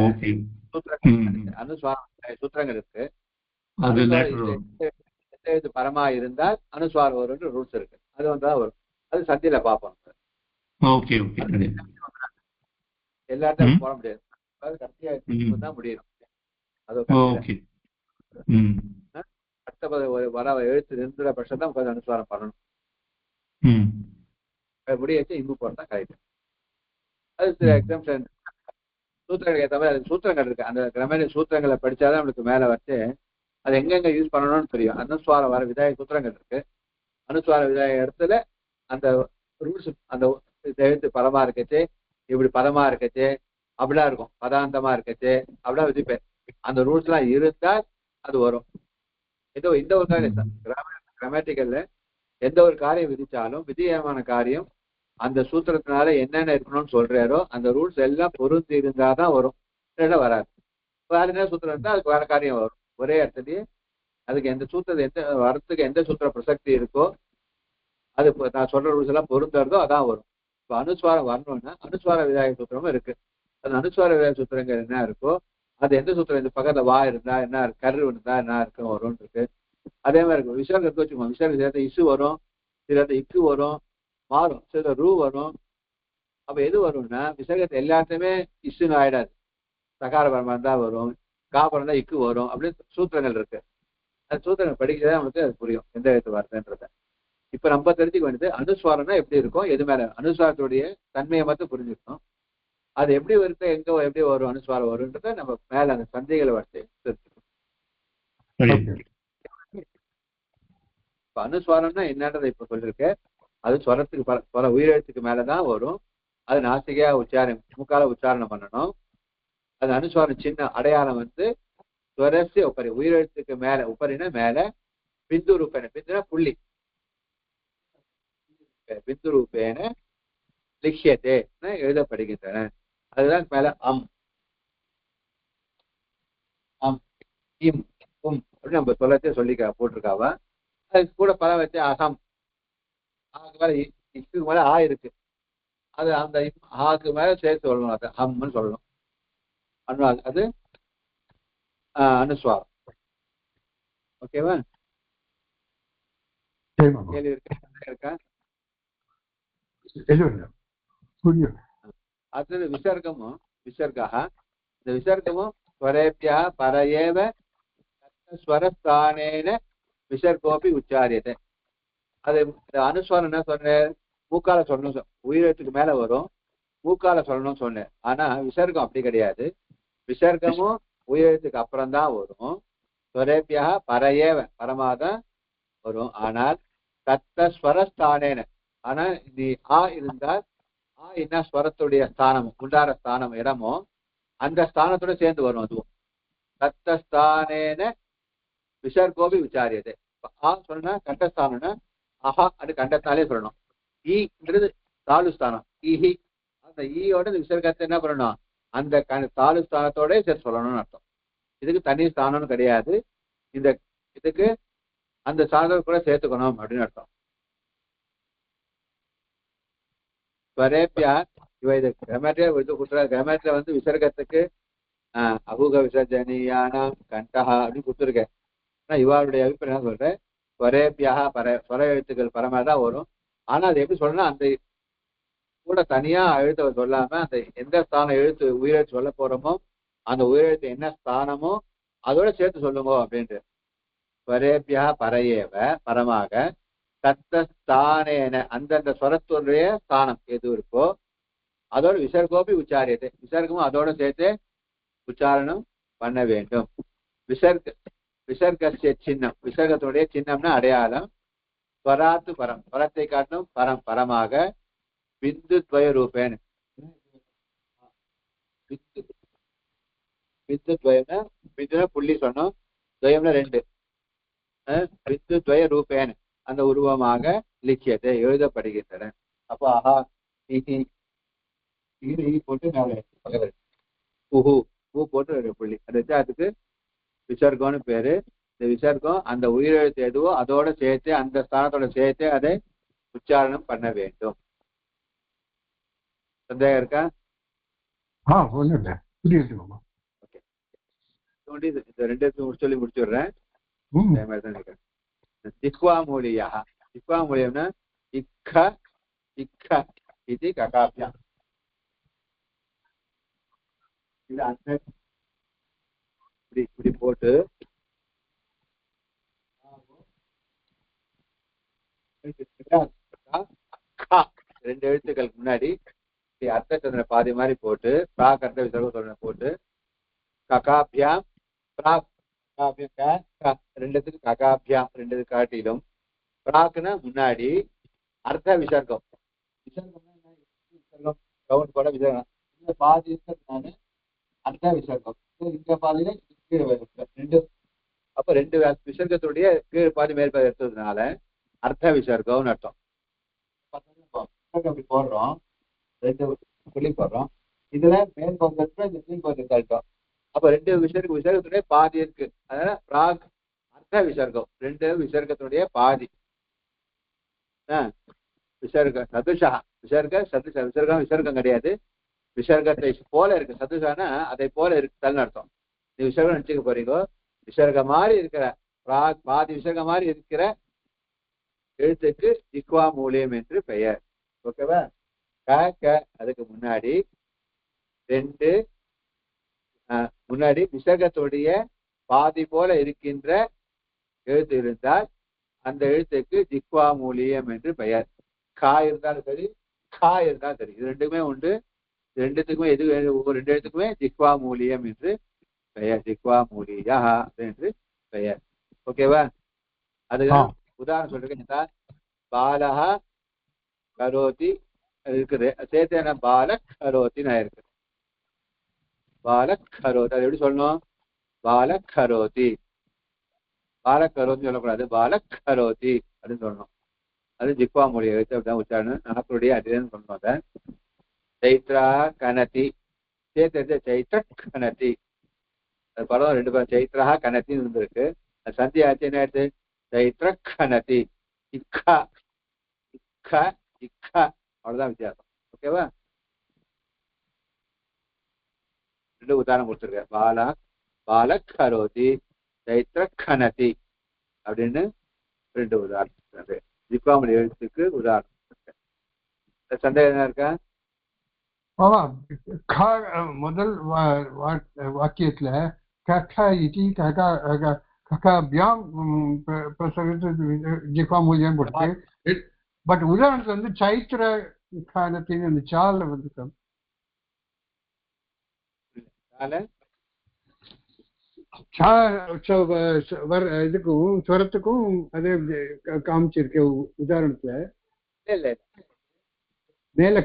[SPEAKER 1] அனுஸ்வாரம் சூத்திரங்கள் இருக்கு. எந்த எழுத்து பரமா இருந்தால் அனுஸ்வாரம் வரும்னு ரூல்ஸ் இருக்கு. அது வந்தாதான் வரும். அது சந்தியில பார்ப்போம். எல்லா இடத்தையும் போட முடியாது. கடைசியா தான் முடியணும். அது அடுத்த வர எழுத்து நின்ற பட்சம் தான் உட்காந்து அனுஸ்வாரம் பண்ணணும். முடிய வச்சு இம்பு போறதான் கரெக்ட். அது சில எக்ஸாம்ஷன் சூத்திரங்கள் ஏற்ற மாதிரி அது சூத்திரங்கள் இருக்கு. அந்த கிராமர் சூத்திரங்களை படிச்சாதான் நம்மளுக்கு மேல வச்சு அது எங்கெங்க யூஸ் பண்ணணும்னு தெரியும். அனுஸ்வாரம் வர விதாய சூத்திரங்கள் இருக்கு. அனுஸ்வார விதாய இடத்துல அந்த ரூல்ஸ், அந்த எழுத்து பதமா இருக்கச்சு, இப்படி பதமா இருக்கச்சு, அப்படிலாம் இருக்கும். பதாந்தமா இருக்கச்சு அப்படிலாம் விதிப்பேன். அந்த ரூல்ஸ் எல்லாம் இருந்தால் அது வரும். ஏதோ இந்த ஒரு காரியம் கிராமட்டிக்கல்ல எந்த ஒரு காரியம் விதிச்சாலும் விதியமான காரியம் அந்த சூத்திரத்தினால என்னென்ன இருக்கணும்னு சொல்றாரோ அந்த ரூல்ஸ் எல்லாம் பொருந்தி இருந்தாதான் வரும், இல்லைன்னா வராது. வேற என்ன சூத்திரம் இருந்தா அதுக்கு வேற காரியம் வரும். ஒரே இடத்துலயே அதுக்கு எந்த சூத்திரம் எந்த வரத்துக்கு எந்த சூத்திர பிரசக்தி இருக்கோ அது நான் சொல்ற ரூல்ஸ் எல்லாம் பொருந்தறதோ அதான் வரும். இப்போ அனுஸ்வாரம் வரணும்னா அனுஸ்வார விதாய சூத்திரமும் இருக்கு. அந்த அனுஸ்வார விதாய சூத்திரங்கள் என்ன இருக்கோ அது எந்த சூத்திரம், இந்த பக்கத்துல வா இருந்தா என்ன, கரு இருந்தா என்ன இருக்கும் வரும்னு இருக்கு. அதே மாதிரி இருக்கும். விசர்கத்துக்கு வச்சுக்கோங்க. விசர்க சில இசு வரும், சில இக்கு வரும், மாறும், சில ரூ வரும். அப்ப எது வரும்னா விசர்கத்தை எல்லாத்தையுமே இசுன்னு ஆயிடாது. சகார பரமா தான் வரும், காபரம் தான் இக்கு வரும். அப்படின்னு சூத்திரங்கள் இருக்கு. அந்த சூத்திரங்கள் படிக்கிறதா நமக்கு அது புரியும் எந்த எழுத்து வருதுன்றத. இப்ப நம்ம தெரிஞ்சுக்க வேண்டியது அனுஸ்வாரம்னா எப்படி இருக்கும், எது மேல அனுஸ்வாரத்துடைய தன்மையை மட்டும் புரிஞ்சுக்கணும். அது எப்படி வருது, எங்க எப்படி வரும், அனுஸ்வாரம் வரும்ன்றத நம்ம மேல அந்த சந்தைகளை வச்சு தெரிஞ்சுக்கணும். இப்ப அனுஸ்வாரம்னா என்னன்றதை இப்ப சொல்லிருக்கேன். அது ஸ்வரத்துக்கு உயிரெழுத்துக்கு மேலதான் வரும். அது நாசிகையா உச்சாரம், மூக்கால உச்சாரணம் பண்ணணும். அந்த அனுஸ்வாரம் சின்ன அடையாளம் வந்து ஸ்வரஸ்ய உபரி உயிரெழுத்துக்கு மேல உபரினா மேல பிந்து ரூபேன பிந்துனா புள்ளி பிந்து ரூபேன லிக்ஷியதே எழுதப்படுகின்றன. அதுதான் மேல அம் அம் இம் உம் அப்படின்னு நம்ம சொல்லிக்க போட்டிருக்காவா. அதுக்கு கூட பல வச்சு அகம் ஆக்கு மேல இக்கு மேல ஆ இருக்கு. அது அந்த ஆக்கு மேல சேர்த்து சொல்லணும். அது ஹம்னு சொல்லணும். அது அனுஸ்வாரம். ஓகேவா? கேள்வி இருக்கா? அது விசர்க்கமும் விசர்கா இந்த விசர்க்கமும் ஸ்வரேபியா பரையேவ ஸ்வரஸ்தானேன விசர்கோபி உச்சாரியத்தை. அது அனுஸ்வாரம் என்ன சொன்னேன்? மூக்கால சொல்லணும். உயிரெழுத்துக்கு மேல வரும், மூக்கால சொல்லணும்னு சொன்னேன். ஆனா விசர்க்கம் அப்படி கிடையாது. விசர்க்கமும் உயிரெழுத்துக்கு அப்புறம் தான் வரும். ஸ்வரேபியா பரையேவ பரமாதான் வரும். ஆனால் தத்த ஸ்வரஸ்தானேன ஆனா இது ஆ இருந்தால் ஆ என்ன ஸ்வரத்துடைய ஸ்தானம் உண்டார ஸ்தானம் இடமோ அந்த ஸ்தானத்தோட சேர்ந்து வரும். அதுவும் தத்தஸ்தானேன விசர்கோபி விசாரியது. ஆ சொன்னா கண்டஸ்தானம்னா ஆஹா அது கண்டத்தாலே சொல்லணும். ஈன்றது தாலுஸ்தானம் ஈஹி. அந்த ஈயோட விசர்க்கத்தை என்ன பண்ணணும்? அந்த தாலுஸ்தானத்தோட சேர்த்து சொல்லணும்னு அர்த்தம். இதுக்கு தனி ஸ்தானம்னு கிடையாது. இந்த இதுக்கு அந்த ஸ்தானத்தோட கூட சேர்த்துக்கணும் அப்படின்னு அர்த்தம். ஸ்வரேபியா இவ இது கிராமர்ல கிராமர்ல வந்து விசர்க்கத்துக்கு அபூக விசர்ஜனியான கண்டஹா அப்படின்னு கொடுத்துருக்கேன். ஆனா இவாளுடைய அபிப்பிராயம் என்ன சொல்றேன்? ஸ்வரேபியா ஸ்வர எழுத்துக்கள் பரமாதான் வரும். ஆனா அது எப்படி சொல்லணும்? அந்த கூட தனியா எழுத்த சொல்லாம அந்த எந்த ஸ்தானம் எழுத்து உயிரெழுத்து சொல்ல போறோமோ அந்த உயிரெழுத்து என்ன ஸ்தானமோ அதோட சேர்த்து சொல்லுங்க அப்படின்ட்டு. ஸ்வரேபியா பரையேவ பரமாக தத்தஸ்தானேன அந்தந்த ஸ்வரத்துடைய ஸ்தானம் எது இருக்கோ அதோட விசர்கோபி உச்சாரியத்தை விசர்க்கமும் அதோட சேர்த்து உச்சாரணம் பண்ண வேண்டும். விசர்க்க சின்னம் விசர்க்கத்துடைய சின்னம்னா அடையாளம். ஸ்வராத்து பரம் பரத்தை காட்டும் பரம் பரமாக பிந்து துவய ரூபேன் பிந்து துவயம்னா பிந்துனா புள்ளி சொன்னோம், துவயம்னா ரெண்டு. பிந்து துவய ரூபேன் அந்த உருவமாக லிக்கியத்தை எழுதப்படுகின்றன. அப்போ ஆஹா போட்டு மேலே உஹு பூ போட்டு புள்ளி அது வச்சு அதுக்கு விசர்க்கம்னு பேரு. இந்த விசர்க்கம் அந்த உயிரெழுத்து எதுவோ அதோட சேர்த்து அந்த ஸ்தானத்தோட சேர்த்து அதை உச்சாரணம் பண்ண வேண்டும். சந்தேகம் இருக்கா? இந்த ரெண்டு சொல்லி முடிச்சுடுறேன். திக்வா மூலியா திக்வா மூலியம்னா இக்க இக்க இது ககாபியா. இது அந்த இப்படி போட்டு ரெண்டு எழுத்துக்களுக்கு முன்னாடி அர்த்தச்சந்திர பாதி மாதிரி போட்டு பிராக் அர்த்த விசர்க்கம் போட்டு ககாபியாம் பிராக் ரெண்டுத்துக்கு ககாபியாம் ரெண்டு காட்டிலும் பிராக்னா முன்னாடி அர்த்த விசர்க்கம் விசர்க்கம் கவுண்ட் போட விசர்க்கம் இந்த பாதி இருக்கிறதுனால அர்த்த விசர்க்கம் இந்த பாதியில கீழே ரெண்டு. அப்ப ரெண்டு விசர்க்கத்துடைய கீழ் பாதி மேற்பாதி எடுத்ததுனால அர்த்த விசர்க்கம்னு அர்த்தம். அப்படி போடுறோம், ரெண்டு புள்ளி போடுறோம். இதுல மேல் பக்கத்துல இந்த கீழ் பக்கத்தை தள்ளிட்டோம். அப்ப ரெண்டு விசர்க்கத்துடைய பாதி இருக்கு. அதனால பிராக் அர்த்த விசர்க்கம் ரெண்டு விசர்க்கத்துடைய பாதி. விசர்க சதுஷா விசர்க்கம் கிடையாது. விசர்க்கத்தை போல இருக்கு. சதுஷானா அதை போல இருக்குன்னு அர்த்தம். நீ விசர்க்கம் நினைச்சுக்க போறீங்க. விசர்க மாதிரி இருக்கிற பாதி விசர்க மாதிரி இருக்கிற எழுத்துக்கு திக்வா மூலியம் என்று பெயர். ஓகேவா? அதுக்கு முன்னாடி ரெண்டு முன்னாடி விசர்க்கத்துடைய பாதி போல இருக்கின்ற எழுத்து இருந்தால் அந்த எழுத்துக்கு திக்வா மூலியம் என்று பெயர். கா இருந்தாலும் சரி கா இருந்தாலும் சரி இது ரெண்டுமே உண்டு. ரெண்டுத்துக்குமே எது ஒவ்வொரு ரெண்டு எழுத்துக்குமே திக்வா மூலியம் என்று பெயர். திக்வா மூலியா என்று பெயர். ஓகேவா? அதுக்கு உதாரணம் சொல்றேன். பாலஹா கரோதி இருக்குது, சேர்த்தேன பால கரோத்தின்னு ஆயிருக்கு. பாலக்கரோதி. அது எப்படி சொல்லணும்? பாலக்கரோதி. பாலக்கரோதி சொல்லக்கூடாது, பாலக்கரோதி அப்படின்னு சொல்லணும். அது ஜிக்வா மொழியை வச்சு அப்படிதான் உச்சாரணம். நாக்குடைய அதிகம் சொல்லணும். அதை சைத்ரா கனதி சேர்த்து சைத்ர கனதி. அது படம் ரெண்டு பேரும் சைத்ரா கனத்தின்னு இருந்திருக்கு. அது சந்தி ஆச்சு என்ன ஆயிடுச்சு? சைத்ர கனதி. இக்கா இக்கா இக்கா, அவ்வளவுதான் வித்தியாசம். ஓகேவா? ரெண்டு உதாரணம் கொடுத்துருக்கேன். பாலக்கரோதி சைத்ர கனதி அப்படின்னு ரெண்டு உதாரணம். ஜிக்வாமொழி எழுத்துக்கு உதாரணம். சந்தேகம் என்ன இருக்கா?
[SPEAKER 2] ஆமா, முதல் வாக்கியத்துல கக இதி ககாபியாம் ஜிக்வாமூல்யம் கொடுத்து, பட் உதாரணத்துல வந்து சைத்திர காலத்தின் அந்த சால வந்து இதுக்கும் ஸ்வரத்துக்கும் அதே காமிச்சிருக்க உதாரணத்துல. மேல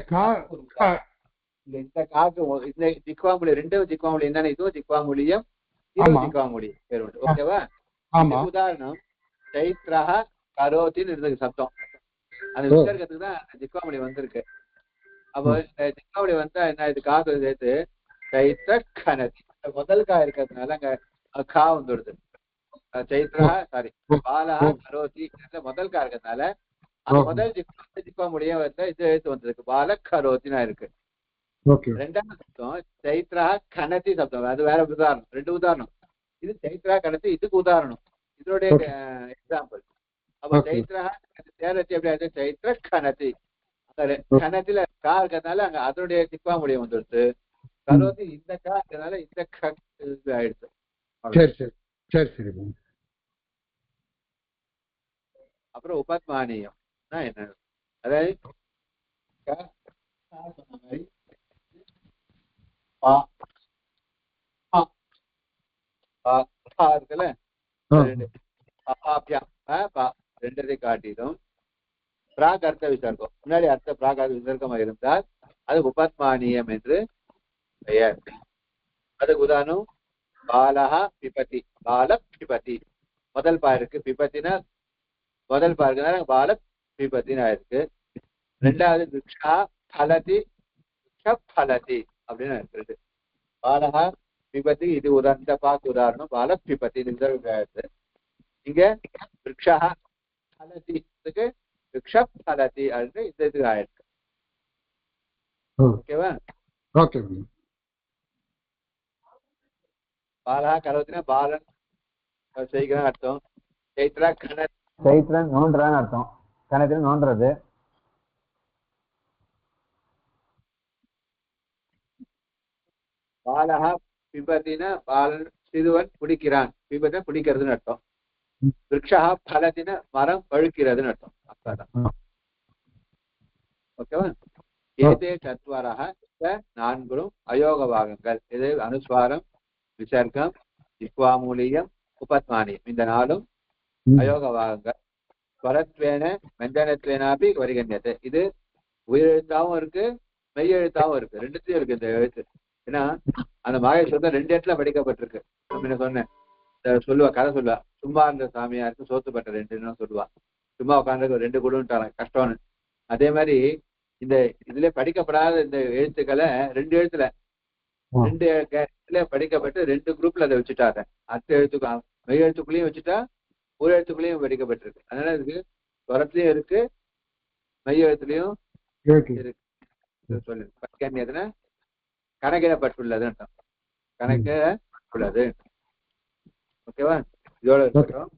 [SPEAKER 1] இந்த காக்கு இந்த ஜிக்வாமொழி ரெண்டு ஜிக்வாமொழி என்னன்னா, இதுவும் ஜிக்வாமொழியும் இதுவும் ஜிக்வாமொழி பேர் உண்டு. ஓகேவா? உதாரணம் சைத்ரா கரோத்தின்னு இருந்தது சப்தம். அந்த விசர்க்கத்துக்கு தான் ஜிக்வாமொழி வந்திருக்கு. அப்போ ஜிக்வாமொழி வந்தா என்ன, இது காக்கு சேர்த்து சைத்ர கனதி முதல் கா இருக்கிறதுனால அங்க கா வந்துடுது. சைத்ரா சாரி பாலஹா கரோதி முதல் கா இருக்கிறதுனால அந்த முதல் ஜிக்வாமொழியே வந்து இது எழுத்து வந்திருக்கு, பாலக்கரோத்தினா இருக்கு. ரெண்டாவது சப்தம் சைத்ரா கனதி சப்தம், அது வேற உதாரணம். ரெண்டு உதாரணம். இது சைத்ரா கனதி, இதுக்கு உதாரணம், இதனுடைய எக்ஸாம்பிள். அப்ப சைத்ரா சேரத்தி எப்படி ஆச்சு? சைத்ர கனதி. அந்த கனத்தில கா இருக்கிறதுனால அங்க அதனுடைய ஜிக்வாமொழி வந்துடுது. கரோதி இந்த கா இருக்கிறதுனால இந்த ஆயிடுச்சு. அப்புறம் உபத்மானியம் என்ன? அதாவது இருக்குல்ல, ரெண்டதை காட்டிலும் பிராக் அர்த்த விசர்க்கம், முன்னாடி அர்த்த பிராக் அர்த்த விசர்க்கமா இருந்தால் அது உபத்மானியம் என்று பெயர். அதுக்கு உதாரணம் பாலஹா பிபதி, பால பிபதி. முதல் பா இருக்கு, பிபத்தினா முதல் பா இருக்குனால பால பிபத்தின்னு ஆயிருக்கு. ரெண்டாவது விக்ஷா பலதி பலதி அப்படின்னு இருக்கு. பாலஹா பிபதி இது இந்த பாக்கு உதாரணம், பால பிபதி ஆயிடுது. இங்க விக்ஷா பலதி விக்ஷ பலதி அப்படின்னு இந்த இது ஆயிருக்கு. ஓகேவா?
[SPEAKER 2] ஓகே.
[SPEAKER 1] பாலா கரோத்தினா பாலன் செய்கிறான் அர்த்தம். சைத்ரா சைத்ரன் நோன்றான்னு அர்த்தம். கணத்துல நோன்றது. பாலஹா பிபத்தினா பாலன் சிறுவன் குடிக்கிறான், பிபத்தினா குடிக்கிறதுன்னு அர்த்தம். விருட்சா பலத்தின மரம் பழுக்கிறதுன்னு அர்த்தம். அதான். ஓகேவா? ஏதே சத்வரஹ நான்கும் அயோக பாகங்கள். இது அனுஸ்வாரம், விசர்க்கம், ஜிக்வாமூலியம், உபத்மானியம். இந்த நாளும் அயோக பாகங்கள். ஸ்வரத்வேன வெஞ்சனத்வேனாபி வரிகண்யத்தை. இது உயிரெழுத்தாவும் இருக்கு, மெய்யெழுத்தாவும் இருக்கு, ரெண்டுத்தையும் இருக்கு இந்த எழுத்து. ஏன்னா அந்த மகேஸ்வரன் ரெண்டு இடத்துல படிக்கப்பட்டிருக்கு. என்ன சொன்னேன், சொல்லுவா, கதை சொல்லுவா, சும்மா இருந்த சாமியாருக்கு சோத்துப்பட்ட ரெண்டுன்னு சொல்லுவா. சும்மா உட்காந்து ரெண்டு கொடுன்ட்டாங்க கஷ்டம்னு. அதே மாதிரி இந்த இதுல படிக்கப்படாத இந்த எழுத்துக்களை ரெண்டு எழுத்துல படிக்கப்பட்டு ரெண்டு குரூப்ல அதை வச்சுட்டாங்க. அர்த்த எழுத்துக்கு மெய் எழுத்துக்குள்ளேயும் வச்சுட்டா, ஒரு எழுத்துக்குள்ளேயும் படிக்கப்பட்டிருக்கு. அதனால இதுக்கு ஸ்வரத்திலயும் இருக்கு, மெய் எழுத்துலயும் இருக்கு. சொல்லு பட்கன்யதுன்னா கணக்கிடப்பட்டுள்ளது அர்த்தம். கணக்கிடப்பட்டுள்ளது. ஓகேவா? இதோட இருக்கட்டும்.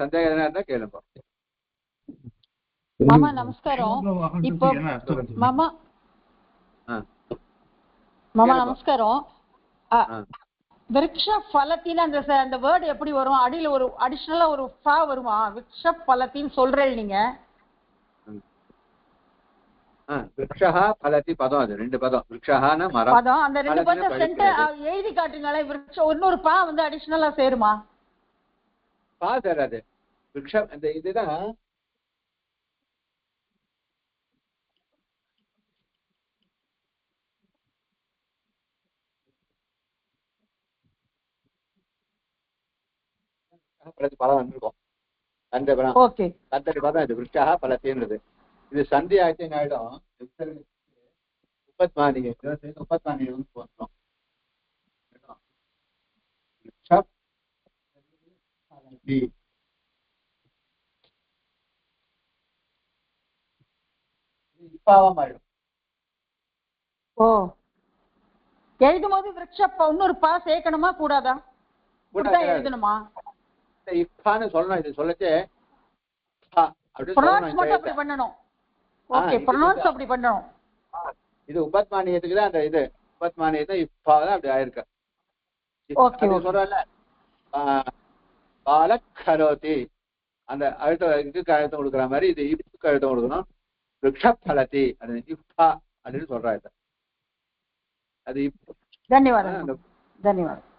[SPEAKER 1] சந்தேகம் எதனா இருந்தா கேளுங்க.
[SPEAKER 4] மாமா நமஸ்காரம். இப்போ மாமா மாமா நமஸ்காரம். விருக்ஷ பலத்தின் அந்த வேர்டு எப்படி வரும்? அடியில ஒரு அடிஷனலா ஒரு ஃபா வருமா? விருக்ஷ பலத்தின் சொல்றேன் நீங்க.
[SPEAKER 1] விருக்ஷா பலதி பதம், அது ரெண்டு பதம். விருக்ஷானா மரம்
[SPEAKER 4] பதம். அந்த ரெண்டு பதம் சென்டர் எழுதி காட்டுங்களே. விருக்ஷ இன்னொரு பா வந்து அடிஷனலா சேருமா?
[SPEAKER 1] பா சேராது. விருக்ஷம் அந்த இதுதான் பலத்தி பலம் வந்திருக்கும். கந்தபலம்
[SPEAKER 4] ஓகே
[SPEAKER 1] கந்தடி பதம் இது விருட்சா பலத்தின்றது. இது சந்தி ஆயிடுச்சு ஆயிடும். உபத்மானிகை உபத்மானிகை வந்து போட்டோம். இப்பாவம் ஆயிடும்.
[SPEAKER 4] ஓ எழுதும் போது விருட்சப்ப இன்னொரு பா சேர்க்கணுமா கூடாதா? எழுதணுமா?
[SPEAKER 1] இப்பான்னு சொல்லணும். இது சொல்லச்சே
[SPEAKER 4] ப்ரொனவுன்ஸ் மட்டும் அப்படி பண்ணணும். ஓகே ப்ரொனவுன்ஸ் அப்படி பண்ணணும்.
[SPEAKER 1] இது உபத்மானியத்துக்கு தான் அந்த இது உபத்மானியத்தை இப்பா தான் அப்படி ஆயிருக்கு.
[SPEAKER 4] ஓகே
[SPEAKER 1] சொல்றல பாலக்கரோதி அந்த இதுக்கு அழுத்தம் கொடுக்குற மாதிரி இது இப்புக்கு அழுத்தம் கொடுக்கணும். விருட்சபலதி அது இப்பா அப்படின்னு சொல்றாரு. அது
[SPEAKER 4] தன்யவாதம் தன்யவாதம்.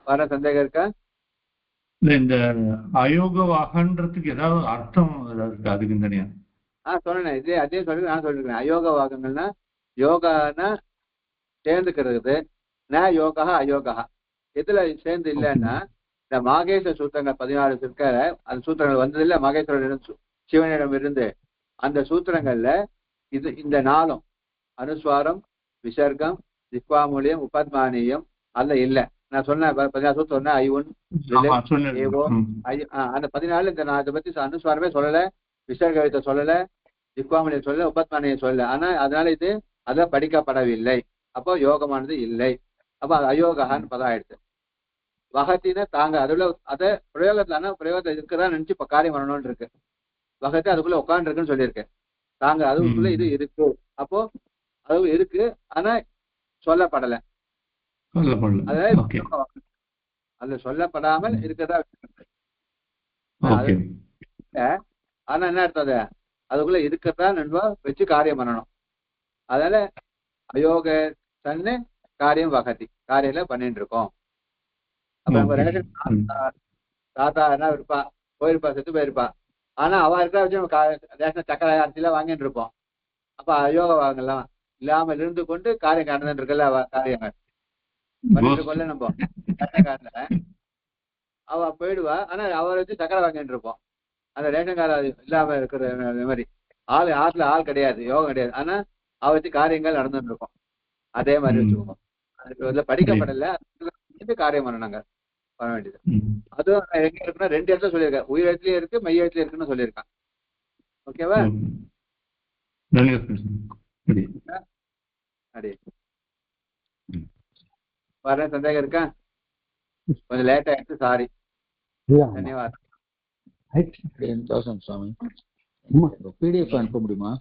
[SPEAKER 1] வர சந்தேகம் இருக்கா?
[SPEAKER 3] இந்த அயோகவாகன்றதுக்கு ஏதாவது அர்த்தம் ஏதாவது இருக்கு அதுக்கு தனியா?
[SPEAKER 1] சொன்னேன். இதே அதே சொல்லி நான் சொல்லிருக்கேன். அயோக வாகங்கள்னா யோகானா சேர்ந்துக்கிறது. ந யோகா அயோகா எதுல சேர்ந்து இல்லைன்னா இந்த மாகேஸ்வர சூத்திரங்கள் 16 இருக்க அந்த சூத்திரங்கள் வந்தது இல்ல மாகேஸ்வரனிடம் சிவனிடம் இருந்து அந்த சூத்திரங்கள்ல இது இந்த நாளும் அனுஸ்வாரம் விசர்க்கம் ஜிஹ்வாமூலியம் உபத்மானியம் அல்ல இல்ல. நான் சொன்னேன் 16 சூத்திரம் சொன்னேன். அந்த 14 நான் இதை பத்தி அனுஸ்வாரமே சொல்லல, விசர்கத்தை சொல்லல, ஜிஹ்வாமூலியம் சொல்லல, உபத்மானியம் சொல்லல. ஆனா அதனால இது அதை படிக்கப்படவில்லை. அப்போ யோகமானது இல்லை. அப்ப அது அயோகான்னு பதம் ஆயிடுச்சு. வகத்தின தாங்க அதுல அதை பிரயோகத்துல பிரயோகத்துல இருக்குதான் நினைச்சு இப்ப காரியம் பண்ணணும்னு இருக்கு. வகத்தை அதுக்குள்ள உட்காந்து இருக்குன்னு சொல்லியிருக்கேன். தாங்க அதுக்குள்ள இது இருக்கு. அப்போ அது இருக்கு ஆனா சொல்லப்படலை. அது சொல்லப்படாமல் இருக்கதா. ஆனா என்ன அர்த்தம்? அதுக்குள்ள இருக்கத்தான் நண்பா வச்சு காரியம் பண்ணணும். அதனால அயோக தன்னு காரியம் வகதி காரியம்ல பண்ணிட்டு இருக்கோம். அப்ப நம்ம ரேஷன் தாத்தா என்ன இருப்பா போயிருப்பா செத்து போயிருப்பா. ஆனா அவ இருக்கிற வச்சு ரேஷன் சக்கரை அரிசிலாம் வாங்கிட்டு இருப்போம். அப்ப அயோக வாங்கலாம் இல்லாமல் இருந்து கொண்டு காரியம் காரணம் இருக்குல்ல காரியங்கள் பண்ணிட்டு கொள்ள நம்ம ரேஷன் கார்டுல அவ போயிடுவா. ஆனா அவரை வச்சு சக்கரை வாங்கிட்டு இருப்போம். அந்த ரேஷன் கார்டு இல்லாம இருக்கிற மாதிரி ஆற்றுல ஆள் கிடையாது, யோகம் கிடையாது. ஆனா அவ வச்சு காரியங்கள் நடந்துட்டு இருக்கோம். அதே மாதிரி வச்சுக்கோங்க. அதுக்கு படிக்கப்படல காரியம் பண்ணாங்க பண்ண வேண்டியது. அதுவும் எங்க இருக்குன்னா 2 இடத்துல சொல்லியிருக்கேன். உயிர் இடத்துலயும் இருக்கு மெய் இடத்துலயும் இருக்குன்னு சொல்லியிருக்கான். ஓகேவா? வர சந்தேகம் இருக்கா? கொஞ்சம் லேட் ஆயிடுச்சு, சாரி. தன்யவாதம்.
[SPEAKER 5] சுவாமி PDF அனுப்ப முடியுமா?